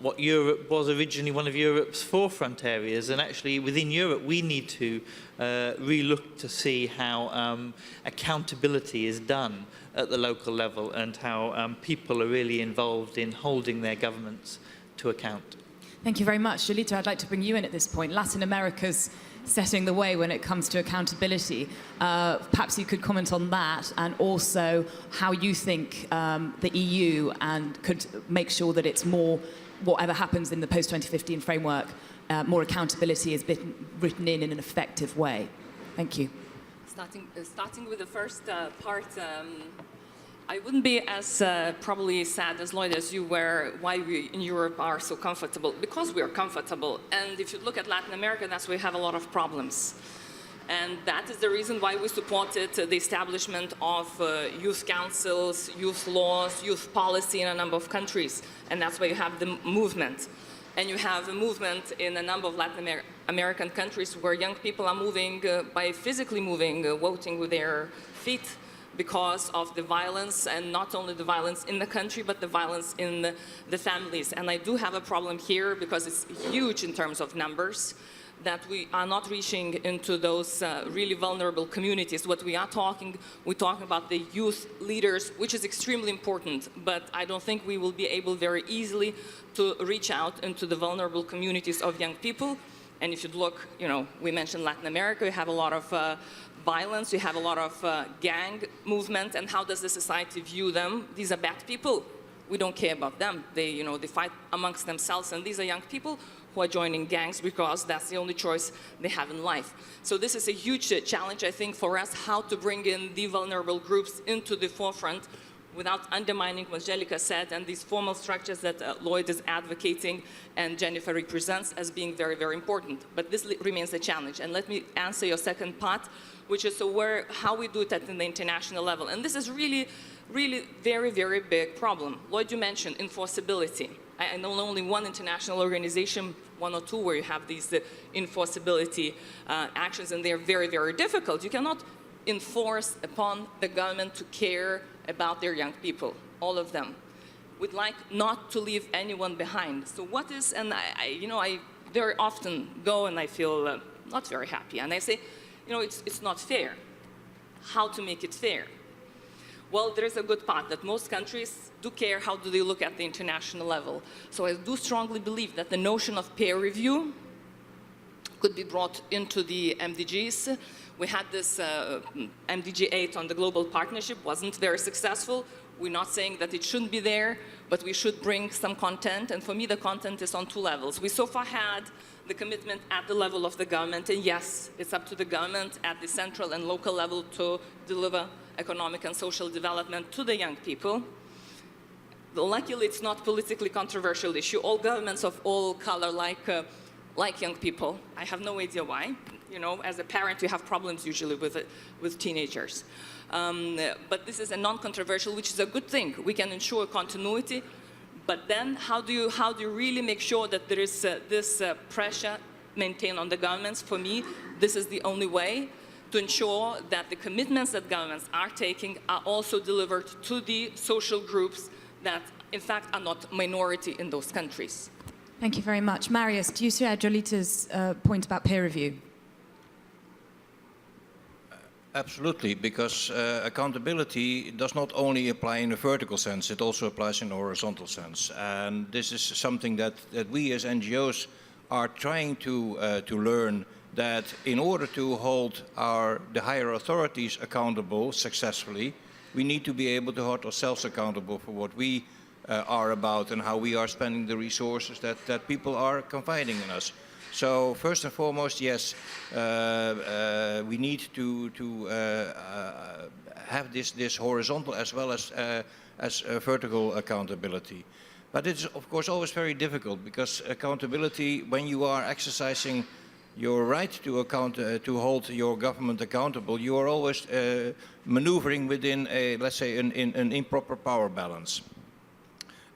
what Europe was originally one of Europe's forefront areas, and actually within Europe we need to re-look to see how accountability is done at the local level and how people are really involved in holding their governments to account. Thank you very much. Julita, I'd like to bring you in at this point. Latin America's setting the way when it comes to accountability. Perhaps you could comment on that, and also how you think the EU could make sure that it's more, whatever happens in the post-2015 framework, more accountability is written in an effective way. Thank you. Starting with the first part, I wouldn't be as probably sad as Lloyd as you were why we in Europe are so comfortable. Because we are comfortable. And if you look at Latin America, that's where we have a lot of problems. And that is the reason why we supported the establishment of youth councils, youth laws, youth policy in a number of countries. And that's why you have the movement. And you have a movement in a number of Latin American countries where young people are moving by physically moving, voting with their feet because of the violence, and not only the violence in the country, but the violence in the families. And I do have a problem here because it's huge in terms of numbers, that we are not reaching into those really vulnerable communities. What we're talking about the youth leaders, which is extremely important, but I don't think we will be able very easily to reach out into the vulnerable communities of young people. And if you look, we mentioned Latin America, you have a lot of violence, you have a lot of gang movement, and how does the society view them? These are bad people. We don't care about them. They fight amongst themselves, and these are young people who are joining gangs because that's the only choice they have in life. So this is a huge challenge, I think, for us, how to bring in the vulnerable groups into the forefront without undermining what Angelica said and these formal structures that Lloyd is advocating and Jennifer represents as being very, very important. But this remains a challenge. And let me answer your second part, which is how we do it at the international level. And this is really very, very big problem. Lloyd, you mentioned enforceability. I know only one international organization, one or two, where you have these enforceability actions, and they're very, very difficult. You cannot enforce upon the government to care about their young people, all of them. We'd like not to leave anyone behind. So what is, and I very often go and I feel not very happy, and I say, it's not fair. How to make it fair? Well, there is a good part that most countries do care how do they look at the international level. So I do strongly believe that the notion of peer review could be brought into the MDGs. We had this MDG 8 on the global partnership, wasn't very successful. We're not saying that it shouldn't be there, but we should bring some content. And for me, the content is on two levels. We so far had the commitment at the level of the government, and yes, it's up to the government at the central and local level to deliver economic and social development to the young people. Luckily, it's not politically controversial issue. All governments of all color like young people. I have no idea why. As a parent, you have problems usually with teenagers. But this is a non-controversial, which is a good thing. We can ensure continuity. But then, how do you really make sure that there is this pressure maintained on the governments? For me, this is the only way to ensure that the commitments that governments are taking are also delivered to the social groups that, in fact, are not minority in those countries. Thank you very much. Marius, do you share Jolita's point about peer review? Absolutely, because accountability does not only apply in a vertical sense, it also applies in a horizontal sense. And this is something that we as NGOs are trying to learn, that in order to hold the higher authorities accountable successfully, we need to be able to hold ourselves accountable for what we are about and how we are spending the resources that people are confiding in us. So first and foremost, yes, we need to have this horizontal as well as vertical accountability. But it's of course always very difficult, because accountability, when you are exercising your right to hold your government accountable, you are always maneuvering within let's say an improper power balance.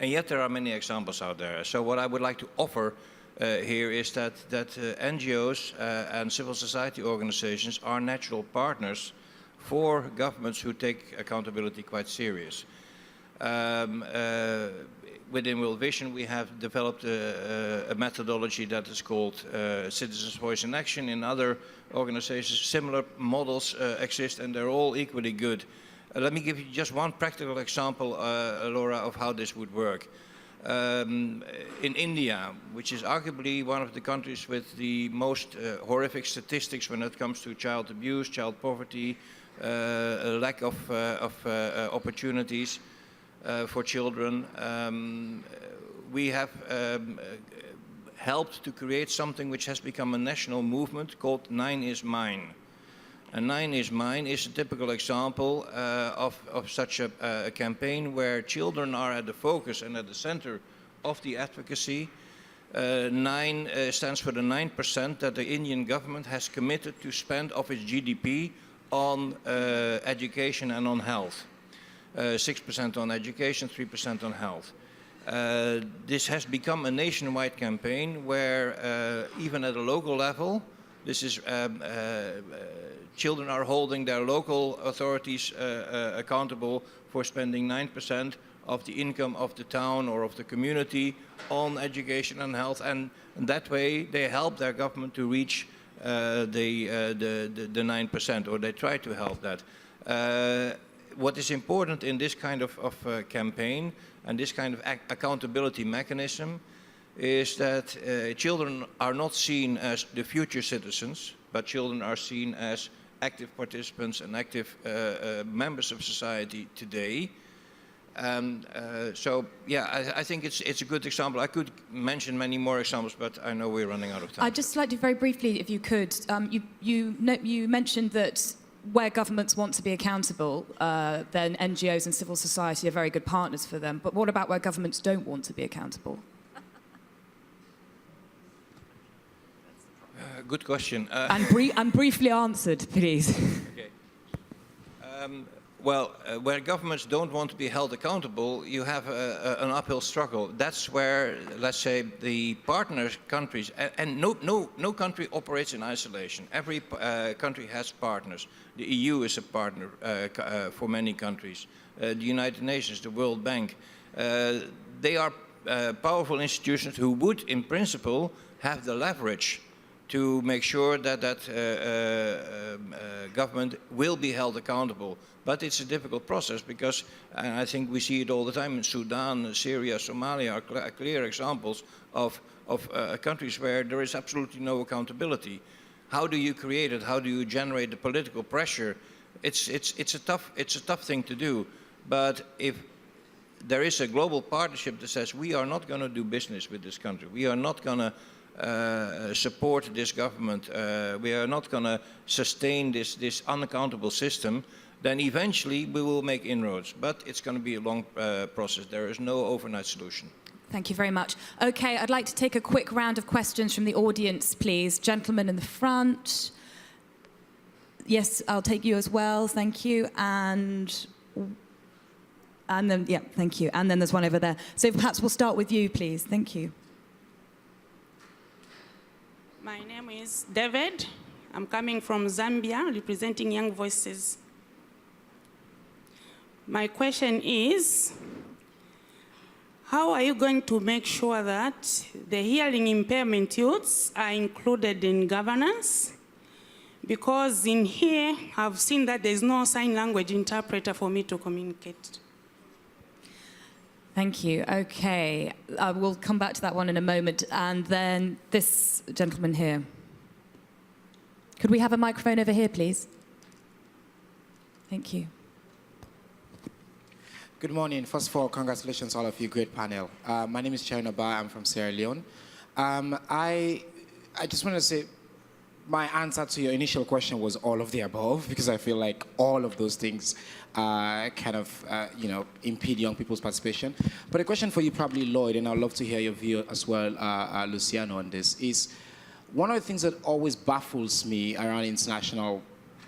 And yet there are many examples out there. So what I would like to offer here is that NGOs and civil society organizations are natural partners for governments who take accountability quite serious. Within World Vision, we have developed a methodology that is called Citizens' Voice in Action. In other organizations, similar models exist, and they're all equally good. Let me give you just one practical example, Laura, of how this would work. In India, which is arguably one of the countries with the most horrific statistics when it comes to child abuse, child poverty, lack of opportunities for children, we have helped to create something which has become a national movement called 9 is Mine. And 9 is Mine is a typical example of such a campaign where children are at the focus and at the center of the advocacy. 9 stands for the 9% that the Indian government has committed to spend of its GDP on education and on health. 6% on education, 3% on health. This has become a nationwide campaign where even at a local level, this is children are holding their local authorities accountable for spending 9% of the income of the town or of the community on education and health, and that way they help their government to reach the 9%, or they try to help that. What is important in this kind of campaign and this kind of accountability mechanism is that children are not seen as the future citizens, but children are seen as active participants and active members of society today. So, yeah, I think it's a good example. I could mention many more examples, but I know we're running out of time. I'd just like to, very briefly, if you could, you mentioned that where governments want to be accountable, then NGOs and civil society are very good partners for them. But what about where governments don't want to be accountable? Good question. And briefly answered, please. Okay. Well, where governments don't want to be held accountable, you have an uphill struggle. That's where, let's say, the partner countries, and no country operates in isolation. Every country has partners. The EU is a partner for many countries. The United Nations, the World Bank, they are powerful institutions who would, in principle, have the leverage to make sure that government will be held accountable. But it's a difficult process because, and I think we see it all the time in Sudan, Syria, Somalia are clear examples of countries where there is absolutely no accountability. How do you create it? How do you generate the political pressure? It's a tough thing to do. But if there is a global partnership that says we are not going to do business with this country, we are not going to support this government, we are not going to sustain this unaccountable system, then eventually we will make inroads. But it's going to be a long process. There is no overnight solution. Thank you very much. Okay, I'd like to take a quick round of questions from the audience, please. Gentleman in the front. Yes, I'll take you as well. Thank you. And then, yeah, thank you. And then there's one over there. So perhaps we'll start with you, please. Thank you. My name is David. I'm coming from Zambia, representing Young Voices. My question is, how are you going to make sure that the hearing impairment youths are included in governance? Because in here, I've seen that there's no sign language interpreter for me to communicate. Thank you. Okay, we'll come back to that one in a moment. And then this gentleman here. Could we have a microphone over here, please? Thank you. Good morning. First of all, congratulations all of you, great panel. My name is Cherno Ba, I'm from Sierra Leone. I just want to say, my answer to your initial question was all of the above, because I feel like all of those things kind of, impede young people's participation. But a question for you, probably Lloyd, and I'd love to hear your view as well, Luciano, on this, is one of the things that always baffles me around international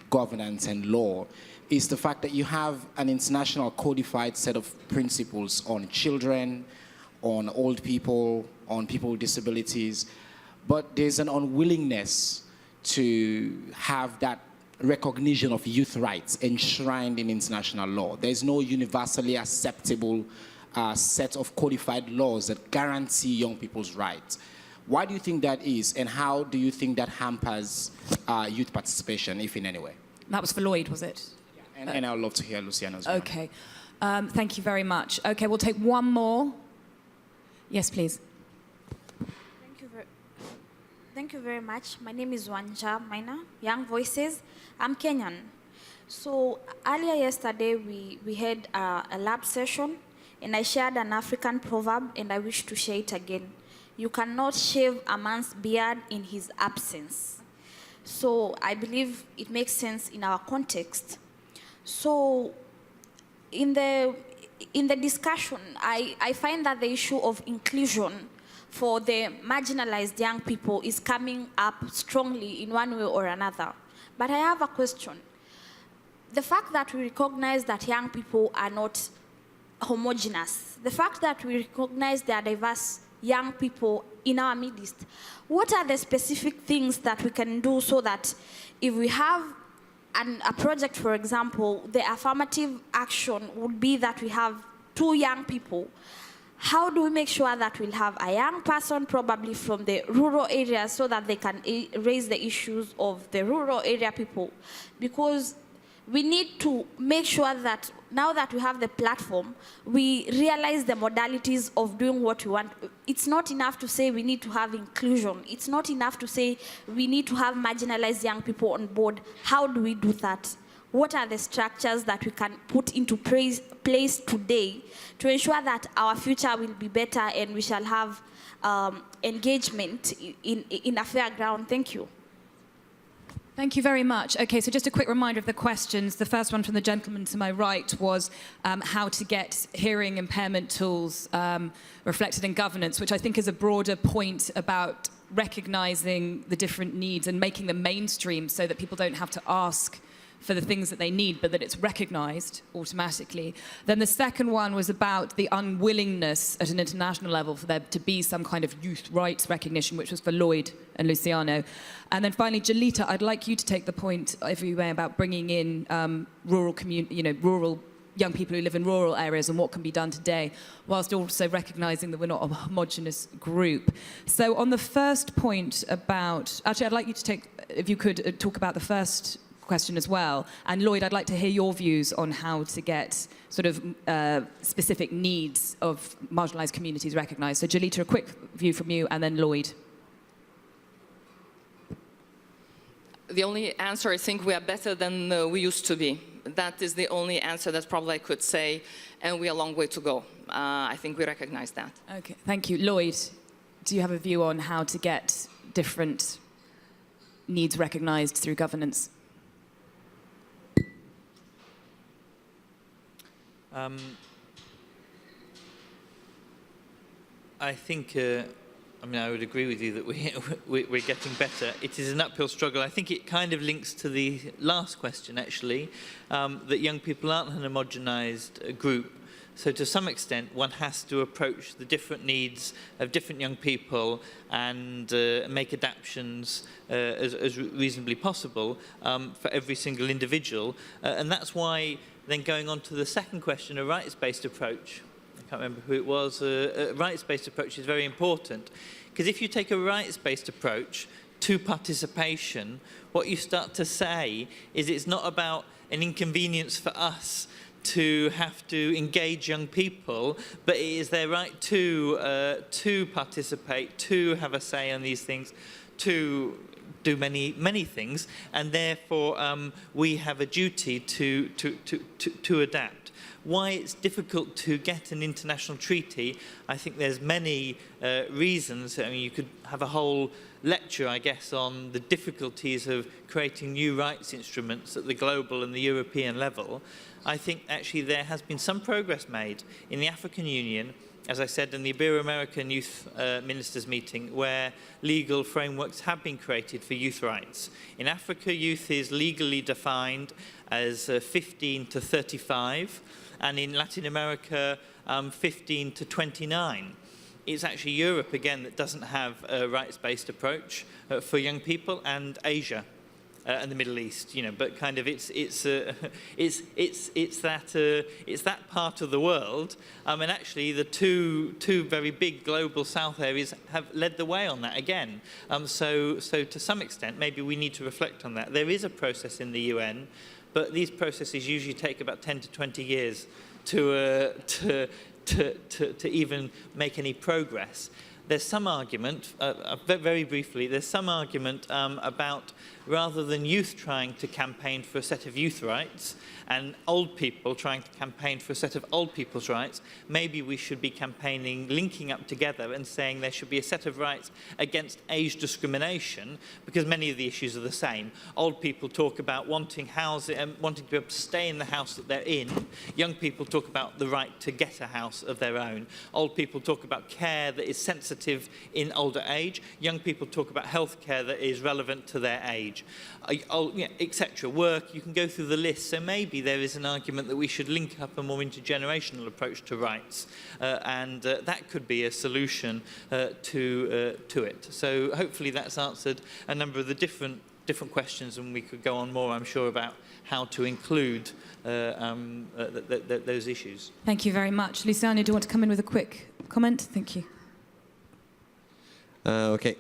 governance and law is the fact that you have an international codified set of principles on children, on old people, on people with disabilities, but there's an unwillingness to have that recognition of youth rights enshrined in international law. There's no universally acceptable set of codified laws that guarantee young people's rights. Why do you think that is, and how do you think that hampers youth participation, if in any way? That was for Lloyd, was it? Yeah. And I'd love to hear Luciano's view. Okay. Thank you very much. Okay, we'll take one more. Yes, please. Thank you very much. My name is Wanja Maina, Young Voices. I'm Kenyan. So earlier yesterday, we had a lab session, and I shared an African proverb, and I wish to share it again. You cannot shave a man's beard in his absence. So I believe it makes sense in our context. So in the discussion, I find that the issue of inclusion for the marginalized young people is coming up strongly in one way or another. But I have a question. The fact that we recognize that young people are not homogeneous. The fact that we recognize there are diverse young people in our midst, what are the specific things that we can do so that if we have a project, for example, the affirmative action would be that we have 2 young people. How do we make sure that we'll have a young person probably from the rural areas so that they can raise the issues of the rural area people? Because we need to make sure that now that we have the platform, we realize the modalities of doing what we want. It's not enough to say we need to have inclusion. It's not enough to say we need to have marginalized young people on board. How do we do that? What are the structures that we can put into place today to ensure that our future will be better and we shall have engagement in a fair ground? Thank you. Thank you very much. Okay, so just a quick reminder of the questions. The first one from the gentleman to my right was how to get hearing impairment tools reflected in governance, which I think is a broader point about recognizing the different needs and making them mainstream so that people don't have to ask for the things that they need, but that it's recognized automatically. Then the second one was about the unwillingness at an international level for there to be some kind of youth rights recognition, which was for Lloyd and Luciano. And then finally, Jalita, I'd like you to take the point, if you may, about bringing in rural young people who live in rural areas and what can be done today, whilst also recognizing that we're not a homogenous group. So on the first point about, actually, I'd like you to take, if you could, talk about the first question as well. And Lloyd, I'd like to hear your views on how to get sort of specific needs of marginalized communities recognized. So Jalita, a quick view from you, and then Lloyd. The only answer, I think we are better than we used to be. That is the only answer that probably I could say, and we are a long way to go. I think we recognize that. Okay, thank you. Lloyd, do you have a view on how to get different needs recognized through governance? I think, I would agree with you that we're getting better. It is an uphill struggle. I think it kind of links to the last question, actually, that young people aren't an homogenized group. So to some extent, one has to approach the different needs of different young people and make adaptations as reasonably possible for every single individual. And that's why, then going on to the second question, a rights-based approach, I can't remember who it was, a rights-based approach is very important. Because if you take a rights-based approach to participation, what you start to say is it's not about an inconvenience for us to have to engage young people, but it is their right to participate, to have a say on these things, to do many things, and therefore we have a duty to adapt. Why it's difficult to get an international treaty, I think there's many reasons. I mean, you could have a whole lecture, I guess, on the difficulties of creating new rights instruments at the global and the European level. I think actually there has been some progress made in the African Union, as I said, in the Ibero-American Youth Ministers meeting, where legal frameworks have been created for youth rights. In Africa, youth is legally defined as 15 to 35, and in Latin America, 15 to 29. It's actually Europe, again, that doesn't have a rights-based approach for young people, and Asia. And the Middle East, but kind of it's that part of the world, and actually the two very big global South areas have led the way on that again. So to some extent, maybe we need to reflect on that. There is a process in the UN, but these processes usually take about 10 to 20 years to even make any progress. There's some argument, very briefly, there's some argument about rather than youth trying to campaign for a set of youth rights and old people trying to campaign for a set of old people's rights, maybe we should be campaigning, linking up together and saying there should be a set of rights against age discrimination, because many of the issues are the same. Old people talk about wanting housing and wanting to be able to stay in the house that they're in. Young people talk about the right to get a house of their own. Old people talk about care that is sensitive sensitive in older age. Young people talk about healthcare that is relevant to their age, etc. Work, you can go through the list. So maybe there is an argument that we should link up a more intergenerational approach to rights, and that could be a solution to it. So hopefully that's answered a number of the different questions, and we could go on more, I'm sure, about how to include those issues. Thank you very much. Luciano, do you want to come in with a quick comment? Thank you. Okay.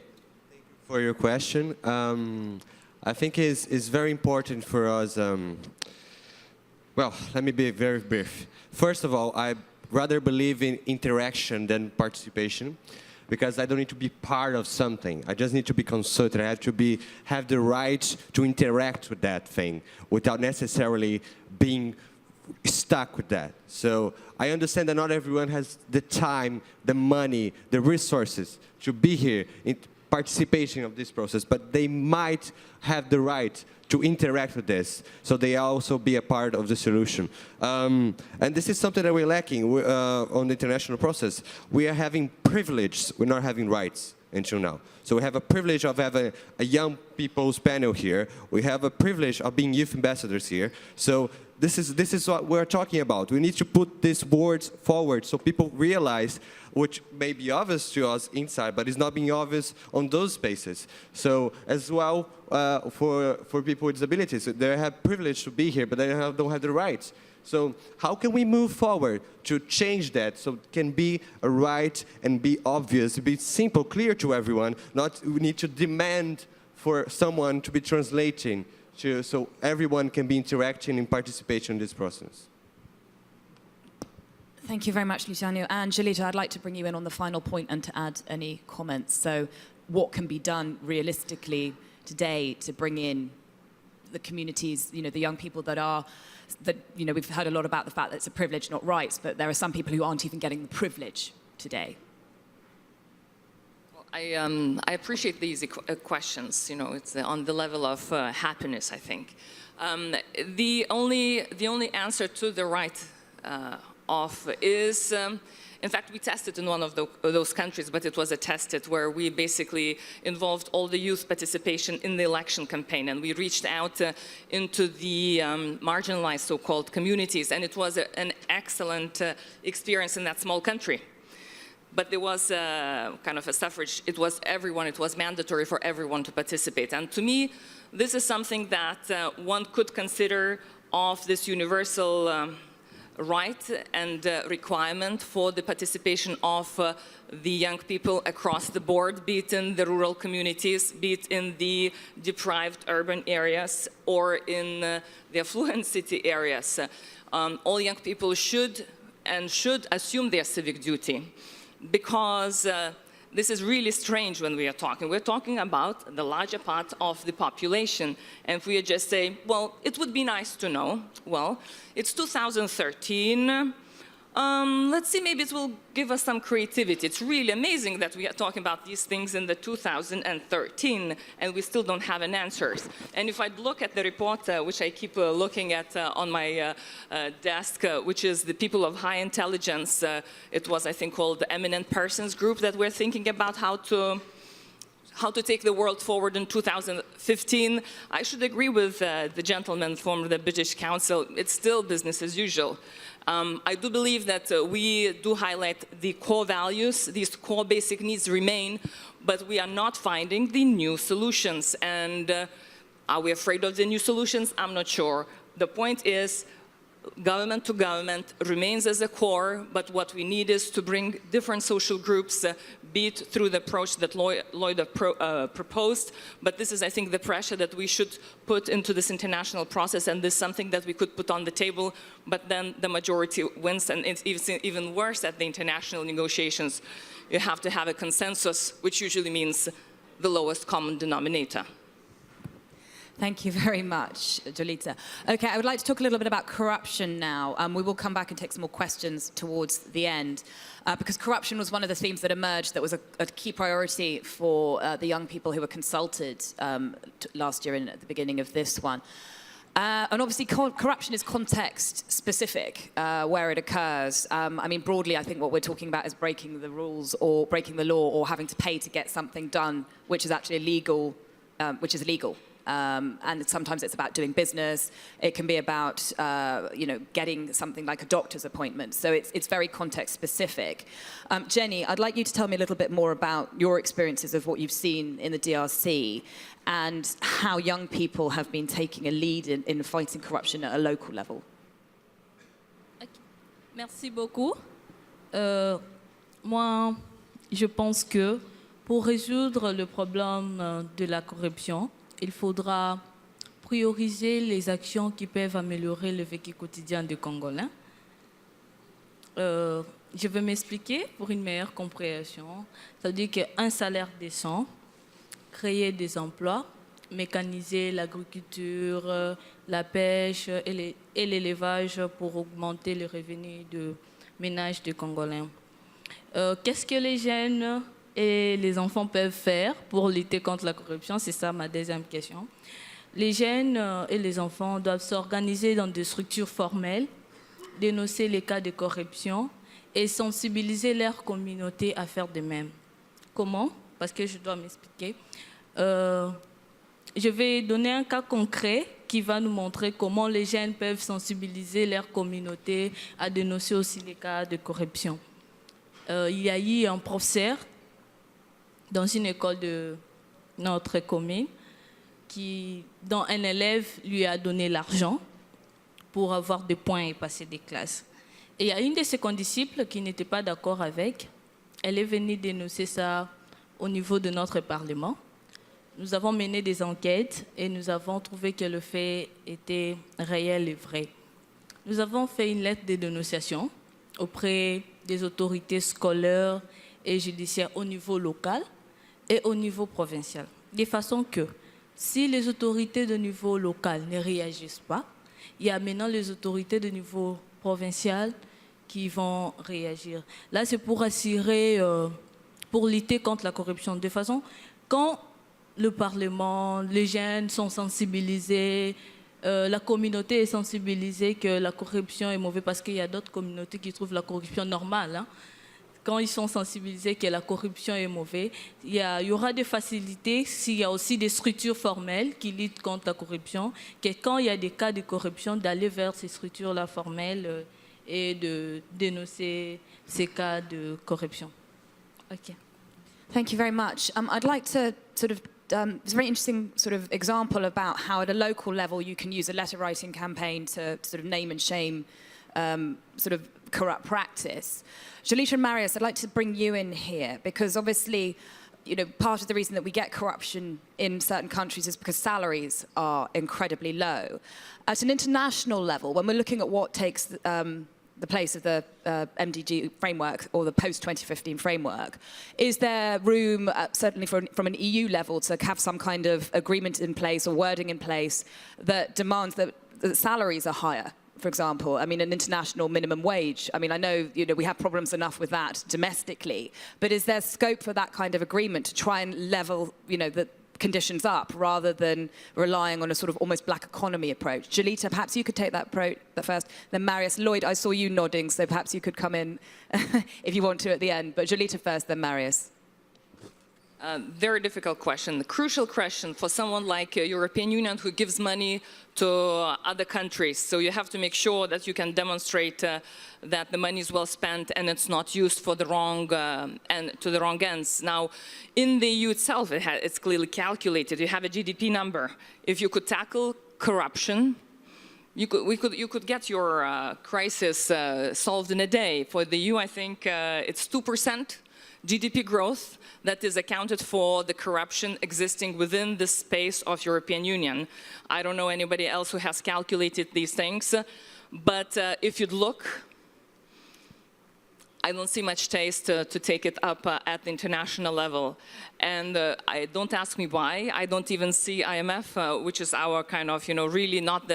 Thank you for your question. I think it's very important for us. Well, let me be very brief. First of all, I rather believe in interaction than participation, because I don't need to be part of something. I just need to be consulted. I have to have the right to interact with that thing without necessarily being stuck with that. So I understand that not everyone has the time, the money, the resources to be here in participation of this process, but they might have the right to interact with this, so they also be a part of the solution. And this is something that we're lacking on the international process. We are having privilege, we're not having rights until now. So we have a privilege of having a young people's panel here. We have a privilege of being youth ambassadors here. So this is what we're talking about. We need to put these words forward so people realize, which may be obvious to us inside, but it's not being obvious on those spaces. So as well, for people with disabilities, they have privilege to be here, but they don't have the rights. So how can we move forward to change that so it can be a right and be obvious, be simple, clear to everyone, not we need to demand for someone to be translating so everyone can be interacting and participating in this process. Thank you very much, Luciano. And Jolita, I'd like to bring you in on the final point and to add any comments. So what can be done realistically today to bring in the communities, the young people we've heard a lot about the fact that it's a privilege, not rights, but there are some people who aren't even getting the privilege today. Well, I appreciate these questions. It's on the level of happiness, I think. The only answer to the right is, in fact, we tested in one of those countries, but it was a tested where we basically involved all the youth participation in the election campaign, and we reached out into the marginalized so-called communities, and it was an excellent experience in that small country. But there was kind of a suffrage. It was everyone. It was mandatory for everyone to participate. And to me, this is something that one could consider of this universal right and requirement for the participation of the young people across the board, be it in the rural communities, be it in the deprived urban areas or in the affluent city areas. All young people should assume their civic duty, because this is really strange when we are talking. We're talking about the larger part of the population. And if we just say, well, it would be nice to know, well, it's 2013. Let's see, maybe it will give us some creativity. It's really amazing that we are talking about these things in the 2013 and we still don't have an answer. And if I look at the report, which I keep looking at on my desk, which is the people of high intelligence, it was, I think, called the Eminent Persons Group, that we're thinking about how to take the world forward in 2015. I should agree with the gentleman from the British Council. It's still business as usual. I do believe that we do highlight the core values. These core basic needs remain, but we are not finding the new solutions. And are we afraid of the new solutions? I'm not sure. The point is, government to government remains as a core, but what we need is to bring different social groups, be it through the approach that Lloyd proposed, but this is, I think, the pressure that we should put into this international process, and this is something that we could put on the table, but then the majority wins, and it's even worse at the international negotiations. You have to have a consensus, which usually means the lowest common denominator. Thank you very much, Jolita. Okay, I would like to talk a little bit about corruption now. We will come back and take some more questions towards the end, because corruption was one of the themes that emerged that was a key priority for the young people who were consulted last year and at the beginning of this one. And obviously, corruption is context-specific, where it occurs. I mean, broadly, I think what we're talking about is breaking the rules or breaking the law or having to pay to get something done, which is actually illegal, and sometimes it's about doing business. It can be about, getting something like a doctor's appointment. So it's very context-specific. Jenny, I'd like you to tell me a little bit more about your experiences of what you've seen in the DRC and how young people have been taking a lead in fighting corruption at a local level. Okay. Merci beaucoup. Moi, je pense que pour résoudre le problème de la corruption, il faudra prioriser les actions qui peuvent améliorer le vécu quotidien des Congolais. Je vais m'expliquer pour une meilleure compréhension. C'est-à-dire qu'un salaire décent, créer des emplois, mécaniser l'agriculture, la pêche et l'élevage pour augmenter les revenus de ménages des Congolais. Qu'est-ce que les jeunes et les enfants peuvent faire pour lutter contre la corruption? C'est ça ma deuxième question. Les jeunes et les enfants doivent s'organiser dans des structures formelles, dénoncer les cas de corruption et sensibiliser leur communauté à faire de même. Comment? Parce que je dois m'expliquer. Je vais donner un cas concret qui va nous montrer comment les jeunes peuvent sensibiliser leur communauté à dénoncer aussi les cas de corruption. Il y a eu un professeur dans une école de notre commune dont un élève lui a donné l'argent pour avoir des points et passer des classes. Et il y a une de ses condisciples qui n'était pas d'accord avec. Elle est venue dénoncer ça au niveau de notre Parlement. Nous avons mené des enquêtes et nous avons trouvé que le fait était réel et vrai. Nous avons fait une lettre de dénonciation auprès des autorités scolaires et judiciaires au niveau local et au niveau provincial. De façon que si les autorités de niveau local ne réagissent pas, il y a maintenant les autorités de niveau provincial qui vont réagir. Là, c'est pour assurer, pour lutter contre la corruption. De façon, quand le Parlement, les jeunes sont sensibilisés, la communauté est sensibilisée que la corruption est mauvaise, parce qu'il y a d'autres communautés qui trouvent la corruption normale. Hein. Quand ils sont sensibilisés que la corruption est mauvaise, il y aura des facilités s'il y a aussi des structures formelles qui luttent contre la corruption, que quand il y a des cas de corruption, d'aller vers ces structures-là formelles et de dénoncer ces cas de corruption. Okay. Thank you very much. I'd like to sort of, it's a very interesting sort of example about how at a local level you can use a letter writing campaign to sort of name and shame sort of corrupt practice. Jolita and Marius, I'd like to bring you in here because obviously, part of the reason that we get corruption in certain countries is because salaries are incredibly low. At an international level, when we're looking at what takes the place of the MDG framework or the post-2015 framework, is there room, certainly from an EU level, to have some kind of agreement in place or wording in place that demands that salaries are higher? For example, I mean, an international minimum wage. I mean, I know, we have problems enough with that domestically, but is there scope for that kind of agreement to try and level, the conditions up rather than relying on a sort of almost black economy approach? Jolita, perhaps you could take that first. Then Marius. Lloyd, I saw you nodding, so perhaps you could come in if you want to at the end. But Jolita first, then Marius. Very difficult question. The crucial question for someone like European Union who gives money to other countries. So you have to make sure that you can demonstrate that the money is well spent and it's not used for the wrong to the wrong ends. Now, in the EU itself, it's clearly calculated. You have a GDP number. If you could tackle corruption, you could get your crisis solved in a day. For the EU, I think it's 2% GDP growth that is accounted for the corruption existing within the space of European Union. I don't know anybody else who has calculated these things, but if you'd look, I don't see much taste to take it up at the international level. And don't ask me why. I don't even see IMF, which is our kind of, really not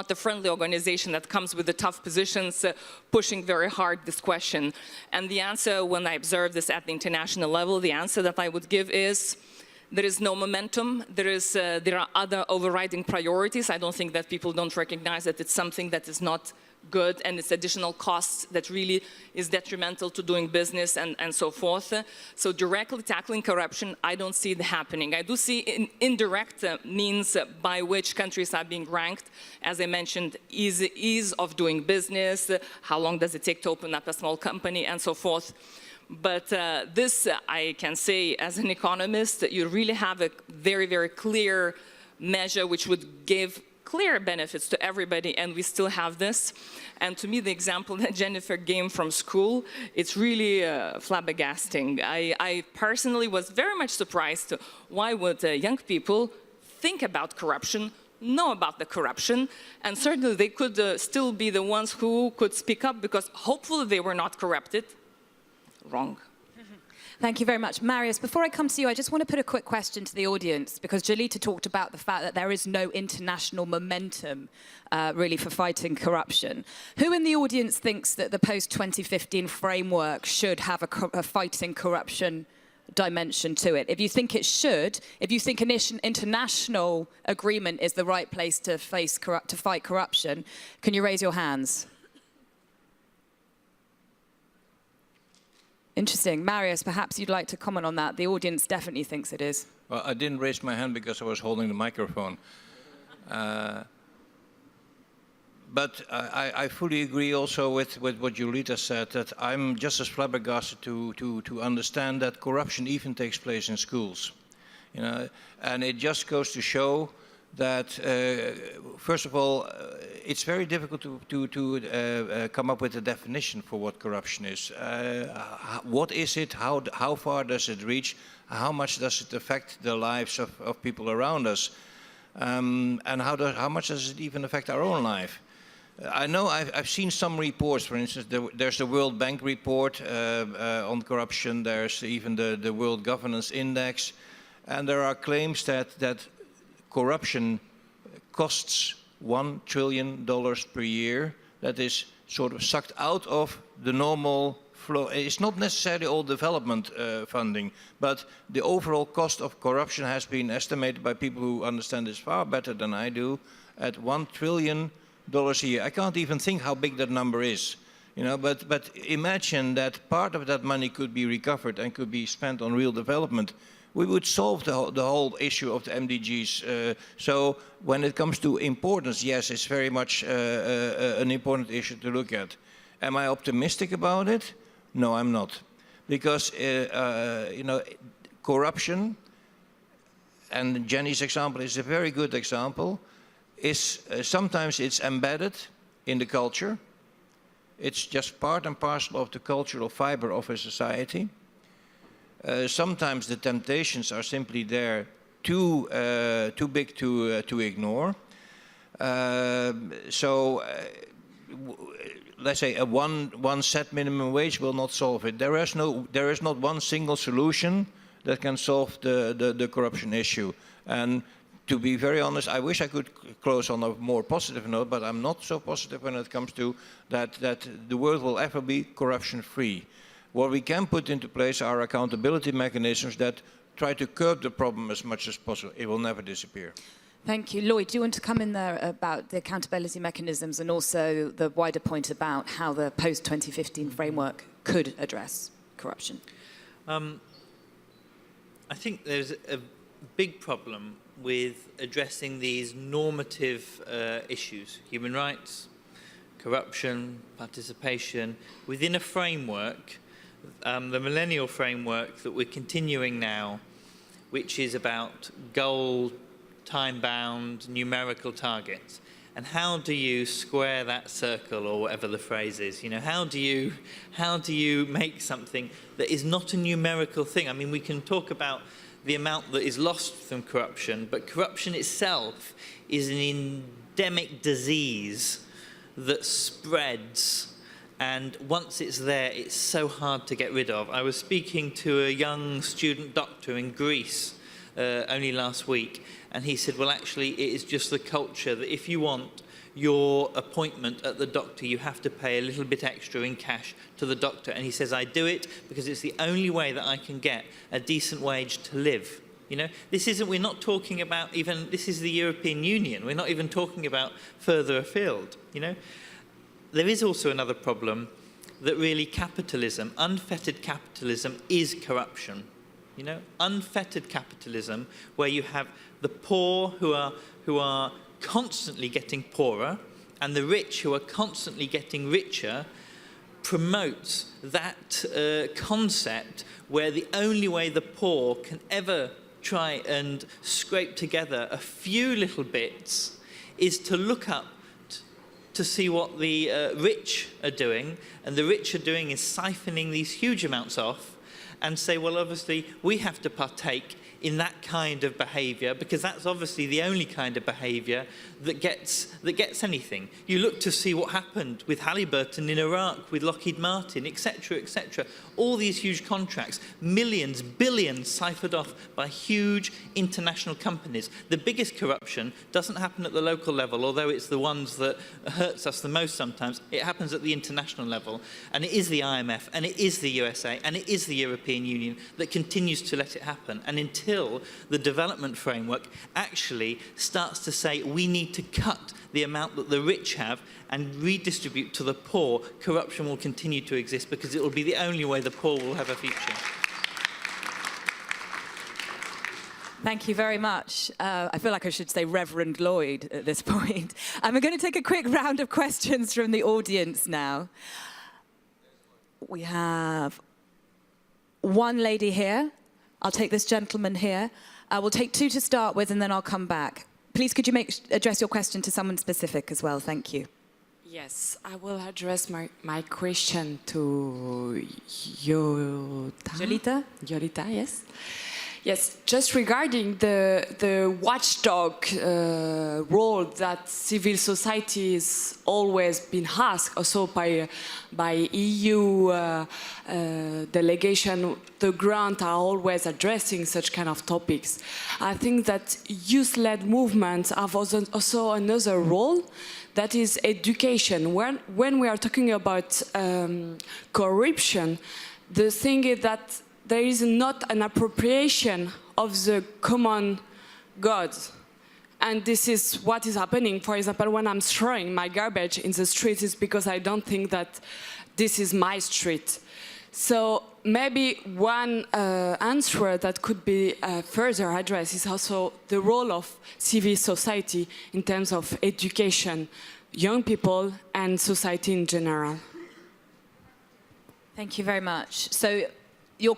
the friendly organization that comes with the tough positions, pushing very hard this question. And the answer, when I observe this at the international level, the answer that I would give is there is no momentum. There are other overriding priorities. I don't think that people don't recognize that it's something that is not good and it's additional costs that really is detrimental to doing business and so forth. So directly tackling corruption, I don't see it happening. I do see indirect means by which countries are being ranked. As I mentioned, ease of doing business, how long does it take to open up a small company and so forth. But this, I can say, as an economist, you really have a very, very clear measure which would give clear benefits to everybody, and we still have this. And to me, the example that Jennifer gave from school, it's really flabbergasting. I personally was very much surprised. Why would young people think about corruption, know about the corruption, and certainly they could still be the ones who could speak up because hopefully they were not corrupted. Wrong. Thank you very much. Marius, before I come to you, I just want to put a quick question to the audience, because Jolita talked about the fact that there is no international momentum really for fighting corruption. Who in the audience thinks that the post-2015 framework should have a fighting corruption dimension to it? If you think it should, if you think an international agreement is the right place to fight corruption, can you raise your hands? Interesting. Marius, perhaps you'd like to comment on that. The audience definitely thinks it is. Well, I didn't raise my hand because I was holding the microphone. But I fully agree also with what Julita said, that I'm just as flabbergasted to understand that corruption even takes place in schools. You know, and it just goes to show that, first of all, it's very difficult to come up with a definition for what corruption is. What is it? How far does it reach? How much does it affect the lives of people around us? And how much does it even affect our own life? I know I've seen some reports. For instance, there's the World Bank report on corruption. There's even the World Governance Index. And there are claims that corruption costs $1 trillion per year. That is sort of sucked out of the normal flow. It's not necessarily all development funding, but the overall cost of corruption has been estimated by people who understand this far better than I do at $1 trillion a year. I can't even think how big that number is. You know, but imagine that part of that money could be recovered and could be spent on real development. We would solve the whole issue of the MDGs. So when it comes to importance, yes, it's very much an important issue to look at. Am I optimistic about it? No, I'm not. Because, you know, corruption, and Jenny's example is a very good example, is sometimes it's embedded in the culture. It's just part and parcel of the cultural fiber of a society. Sometimes the temptations are simply there, too big to ignore. Let's say a one set minimum wage will not solve it. There is not one single solution that can solve the corruption issue. And to be very honest, I wish I could close on a more positive note, but I'm not so positive when it comes to that the world will ever be corruption-free. What we can put into place are accountability mechanisms that try to curb the problem as much as possible. It will never disappear. Thank you. Lloyd, do you want to come in there about the accountability mechanisms and also the wider point about how the post-2015 framework could address corruption? I think there's a big problem with addressing these normative issues, human rights, corruption, participation, within a framework, the millennial framework that we're continuing now, which is about goal, time-bound, numerical targets. And how do you square that circle, or whatever the phrase is? You know, how do you make something that is not a numerical thing? I mean, we can talk about the amount that is lost from corruption, but corruption itself is an endemic disease that spreads, and once it's there, it's so hard to get rid of. I was speaking to a young student doctor in Greece only last week, and he said, well, actually, it is just the culture that if you want your appointment at the doctor, you have to pay a little bit extra in cash to the doctor. And he says, I do it because it's the only way that I can get a decent wage to live. You know, we're not talking about even, this is the European Union. We're not even talking about further afield, you know. There is also another problem that really capitalism, unfettered capitalism, is corruption. You know, unfettered capitalism, where you have the poor who are constantly getting poorer and the rich who are constantly getting richer, promotes that concept where the only way the poor can ever try and scrape together a few little bits is to look up to see what the rich are doing, and the rich are doing is siphoning these huge amounts off and say, well, obviously, we have to partake in that kind of behaviour because that's obviously the only kind of behaviour that gets anything. You look to see what happened with Halliburton in Iraq, with Lockheed Martin, etc., etc. All these huge contracts, millions, billions siphoned off by huge international companies. The biggest corruption doesn't happen at the local level, although it's the ones that hurts us the most sometimes. It happens at the international level, and it is the IMF, and it is the USA, and it is the European Union that continues to let it happen. And until the development framework actually starts to say we need to cut the amount that the rich have and redistribute to the poor, corruption will continue to exist because it will be the only way the poor will have a future. Thank you very much. I feel like I should say Reverend Lloyd at this point. We're going to take a quick round of questions from the audience now. We have one lady here. I'll take this gentleman here. We'll take two to start with, and then I'll come back. Please, could you address your question to someone specific as well? Thank you. Yes, I will address my question to Jolita. Jolita, yes. Yes, just regarding the watchdog role that civil society has always been asked, also by EU delegation, the grant are always addressing such kind of topics. I think that youth-led movements have also another role, that is education. When we are talking about corruption, the thing is that there is not an appropriation of the common good. And this is what is happening. For example, when I'm throwing my garbage in the street, it's because I don't think that this is my street. So maybe one answer that could be further addressed is also the role of civil society in terms of education, young people, and society in general. Thank you very much. So your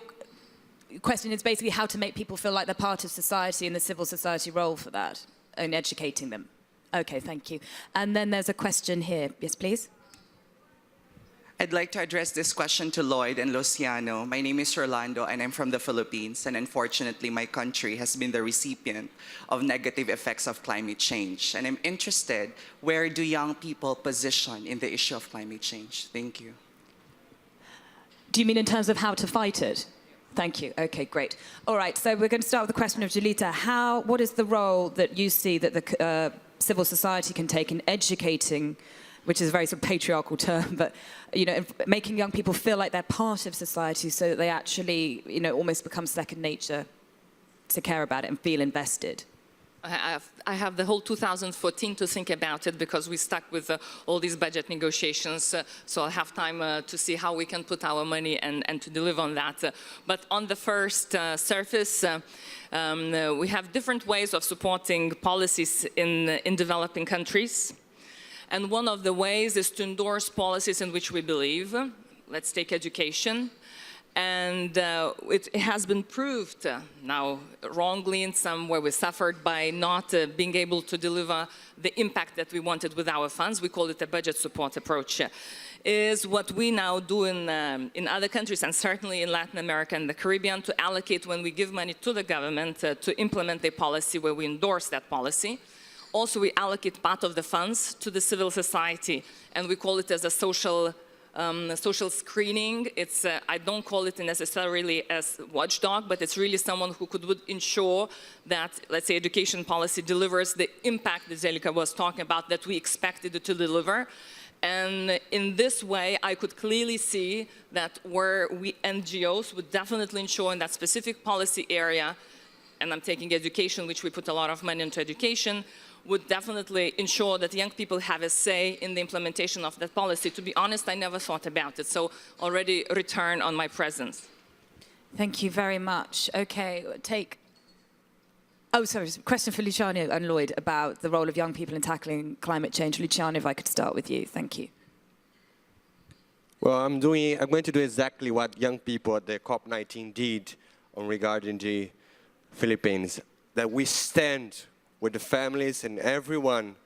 question is basically how to make people feel like they're part of society and the civil society role for that, and educating them. Okay, thank you. And then there's a question here. Yes, please. I'd like to address this question to Lloyd and Luciano. My name is Orlando, and I'm from the Philippines, and unfortunately, my country has been the recipient of negative effects of climate change. And I'm interested, where do young people position in the issue of climate change? Thank you. Do you mean in terms of how to fight it? Thank you. Okay, great. All right, so we're going to start with the question of Jolita. What is the role that you see that the civil society can take in educating, which is a very sort of patriarchal term, but making young people feel like they're part of society so that they actually almost become second nature to care about it and feel invested? I have the whole 2014 to think about it because we stuck with all these budget negotiations, so I'll have time to see how we can put our money and to deliver on that. But on the first surface, we have different ways of supporting policies in developing countries. And one of the ways is to endorse policies in which we believe. Let's take education. And it has been proved now wrongly in some where we suffered by not being able to deliver the impact that we wanted with our funds. We call it a budget support approach. Is what we now do in other countries, and certainly in Latin America and the Caribbean, to allocate when we give money to the government to implement a policy where we endorse that policy. Also, we allocate part of the funds to the civil society, and we call it as a social screening. It's, I don't call it necessarily as watchdog, but it's really someone who would ensure that, let's say, education policy delivers the impact that Zelika was talking about that we expected it to deliver. And in this way, I could clearly see that where we NGOs would definitely ensure in that specific policy area and I'm taking education, which we put a lot of money into education, would definitely ensure that young people have a say in the implementation of that policy. To be honest, I never thought about it, so already return on my presence. Thank you very much. Okay, question for Luciano and Lloyd about the role of young people in tackling climate change. Luciano, if I could start with you. Thank you. Well, I'm going to do exactly what young people at the COP19 did regarding the Philippines, that we stand with the families and everyone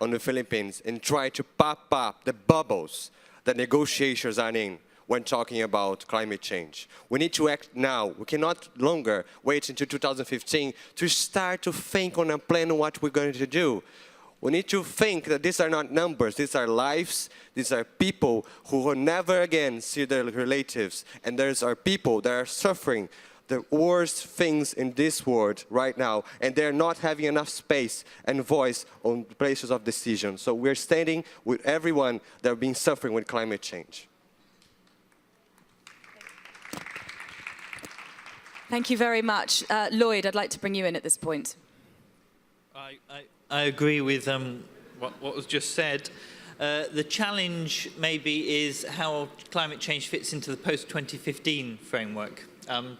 on the Philippines and try to pop up the bubbles that negotiations are in when talking about climate change. We need to act now. We cannot longer wait until 2015 to start to think on a plan on what we're going to do. We need to think that these are not numbers, these are lives, these are people who will never again see their relatives, and there's our people that are suffering the worst things in this world right now, and they're not having enough space and voice on places of decision. So we're standing with everyone that are being suffering with climate change. Thank you very much. Lloyd, I'd like to bring you in at this point. I agree with what was just said. The challenge maybe is how climate change fits into the post-2015 framework.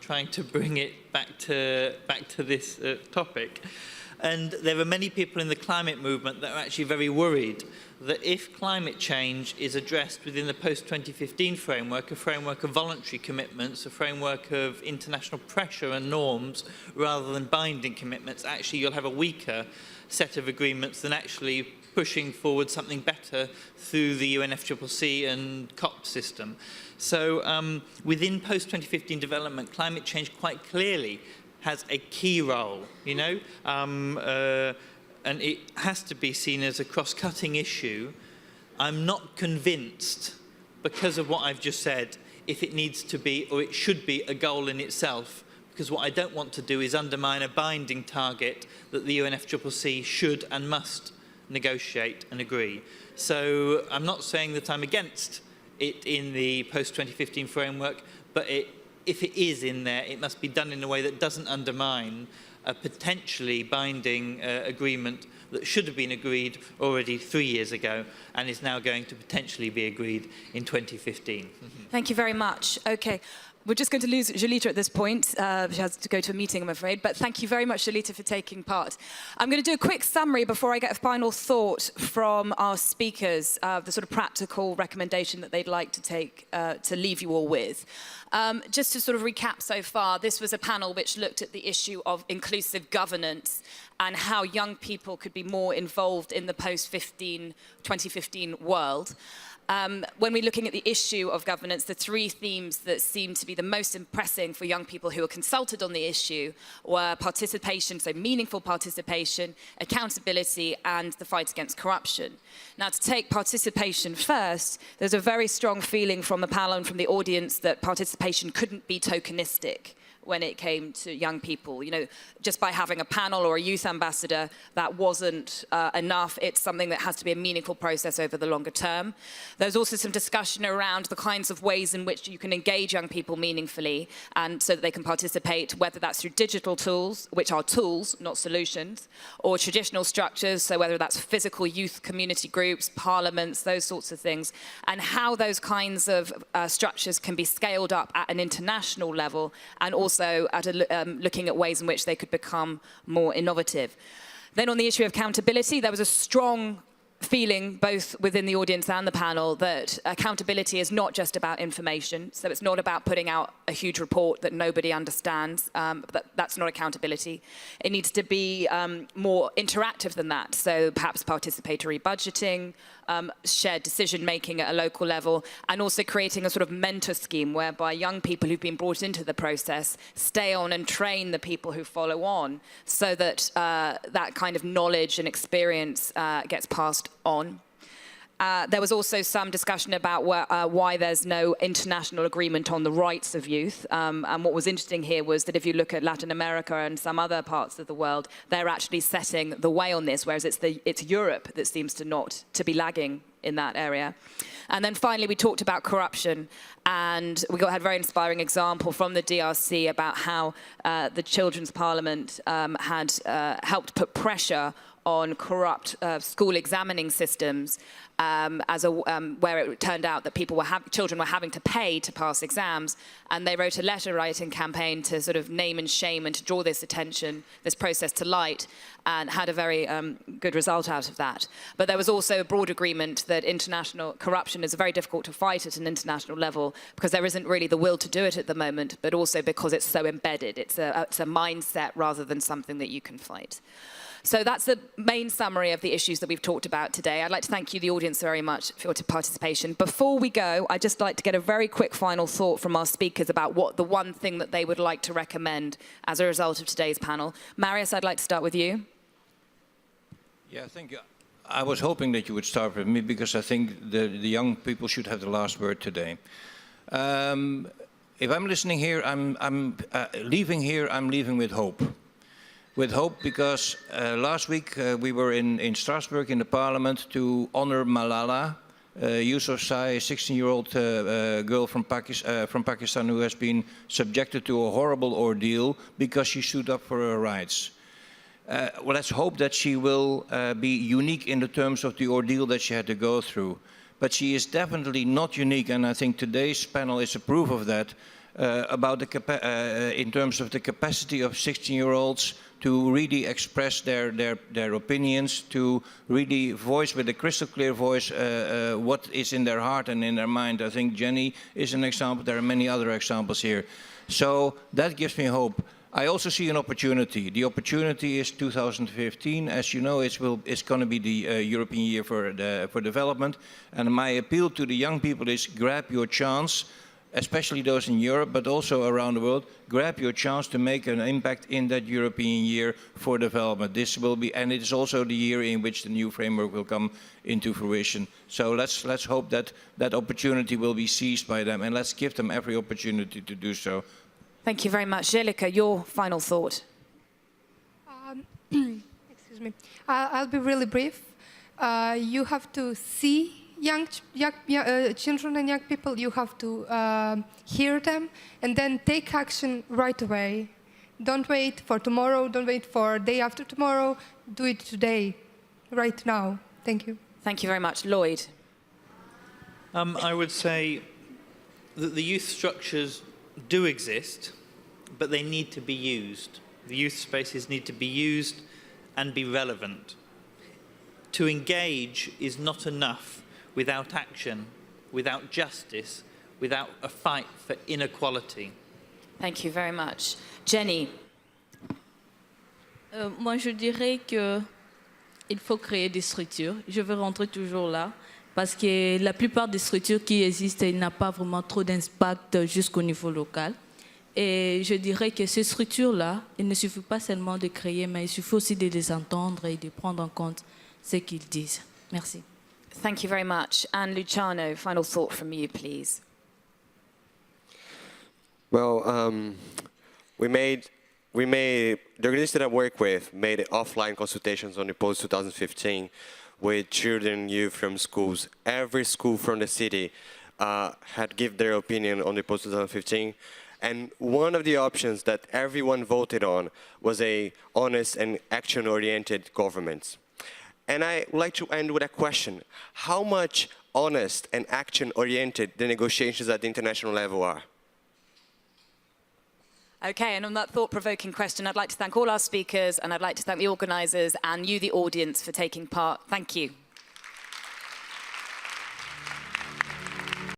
Trying to bring it back to this topic. And there are many people in the climate movement that are actually very worried that if climate change is addressed within the post-2015 framework, a framework of voluntary commitments, a framework of international pressure and norms, rather than binding commitments, actually you'll have a weaker set of agreements than actually pushing forward something better through the UNFCCC and COP system. So within post-2015 development, climate change quite clearly has a key role, you know, and it has to be seen as a cross-cutting issue. I'm not convinced, because of what I've just said, if it needs to be or it should be a goal in itself, because what I don't want to do is undermine a binding target that the UNFCCC should and must negotiate and agree. So I'm not saying that I'm against it in the post-2015 framework, but if it is in there, it must be done in a way that doesn't undermine a potentially binding agreement that should have been agreed already 3 years ago and is now going to potentially be agreed in 2015. Thank you very much. Okay. We're just going to lose Jolita at this point. She has to go to a meeting, I'm afraid. But thank you very much, Jolita, for taking part. I'm going to do a quick summary before I get a final thought from our speakers, the sort of practical recommendation that they'd like to take to leave you all with. Just to sort of recap so far, this was a panel which looked at the issue of inclusive governance and how young people could be more involved in the post-2015 world. When we're looking at the issue of governance, the three themes that seem to be the most impressing for young people who were consulted on the issue were participation, so meaningful participation, accountability, and the fight against corruption. Now, to take participation first, there's a very strong feeling from the panel and from the audience that participation couldn't be tokenistic when it came to young people. You know, just by having a panel or a youth ambassador, that wasn't enough. It's something that has to be a meaningful process over the longer term. There's also some discussion around the kinds of ways in which you can engage young people meaningfully and so that they can participate, whether that's through digital tools, which are tools, not solutions, or traditional structures, so whether that's physical youth community groups, parliaments, those sorts of things, and how those kinds of structures can be scaled up at an international level and also at looking at ways in which they could become more innovative. Then on the issue of accountability, there was a strong feeling both within the audience and the panel that accountability is not just about information. So it's not about putting out a huge report that nobody understands. That's not accountability. It needs to be more interactive than that. So perhaps participatory budgeting, shared decision-making at a local level, and also creating a sort of mentor scheme whereby young people who've been brought into the process stay on and train the people who follow on so that that kind of knowledge and experience gets passed on. There was also some discussion about why there's no international agreement on the rights of youth. And what was interesting here was that if you look at Latin America and some other parts of the world, they're actually setting the way on this, whereas it's Europe that seems to be lagging in that area. And then finally, we talked about corruption, and we had a very inspiring example from the DRC about how the Children's Parliament had helped put pressure on corrupt school examining systems, where it turned out that children were having to pay to pass exams, and they wrote a letter writing campaign to sort of name and shame and to draw this process to light, and had a very good result out of that. But there was also a broad agreement that international corruption is very difficult to fight at an international level because there isn't really the will to do it at the moment, but also because it's so embedded. It's a mindset rather than something that you can fight. So that's the main summary of the issues that we've talked about today. I'd like to thank you, the audience, very much for your participation. Before we go, I'd just like to get a very quick final thought from our speakers about what the one thing that they would like to recommend as a result of today's panel. Marius, I'd like to start with you. Yeah, thank you. I was hoping that you would start with me because I think the young people should have the last word today. If I'm listening here, I'm leaving here, I'm leaving with hope. With hope because last week we were in Strasbourg in the parliament to honor Malala Yousafzai, a 16-year-old girl from Pakistan who has been subjected to a horrible ordeal because she stood up for her rights. Well, let's hope that she will be unique in the terms of the ordeal that she had to go through. But she is definitely not unique, and I think today's panel is a proof of that, in terms of the capacity of 16-year-olds to really express their opinions, to really voice with a crystal clear voice what is in their heart and in their mind. I think Jenny is an example. There are many other examples here. So that gives me hope. I also see an opportunity. The opportunity is 2015. As you know, it's going to be the European Year for Development. And my appeal to the young people is grab your chance, especially those in Europe, but also around the world. Grab your chance to make an impact in that European Year for Development. This will be, and it is also the year in which the new framework will come into fruition. So let's hope that that opportunity will be seized by them, and let's give them every opportunity to do so. Thank you very much. Jelika, your final thought. Excuse me. I'll be really brief. You have to see children and young people. You have to hear them and then take action right away. Don't wait for tomorrow. Don't wait for day after tomorrow. Do it today, right now. Thank you. Thank you very much. Lloyd. I would say that the youth structures do exist, but they need to be used. The youth spaces need to be used and be relevant. To engage is not enough without action, without justice, without a fight for inequality. Thank you very much. Jenny. Moi, je dirais qu'il faut créer des structures. Je vais rentrer toujours là. Parce que la plupart des structures qui existent, il n'y a pas vraiment trop d'impact jusqu'au niveau local. Et je dirais que ces structures-là, il ne suffit pas seulement de créer, mais il suffit aussi de les entendre et de prendre en compte ce qu'ils disent. Merci. Thank you very much. And Luciano, final thought from you, please. Well, the organization that I work with made offline consultations on the post-2015 with children and youth from schools. Every school from the city had given their opinion on the post-2015. And one of the options that everyone voted on was a honest and action-oriented government. And I would like to end with a question. How much honest and action-oriented the negotiations at the international level are? Okay, and on that thought-provoking question, I'd like to thank all our speakers, and I'd like to thank the organisers and you, the audience, for taking part. Thank you.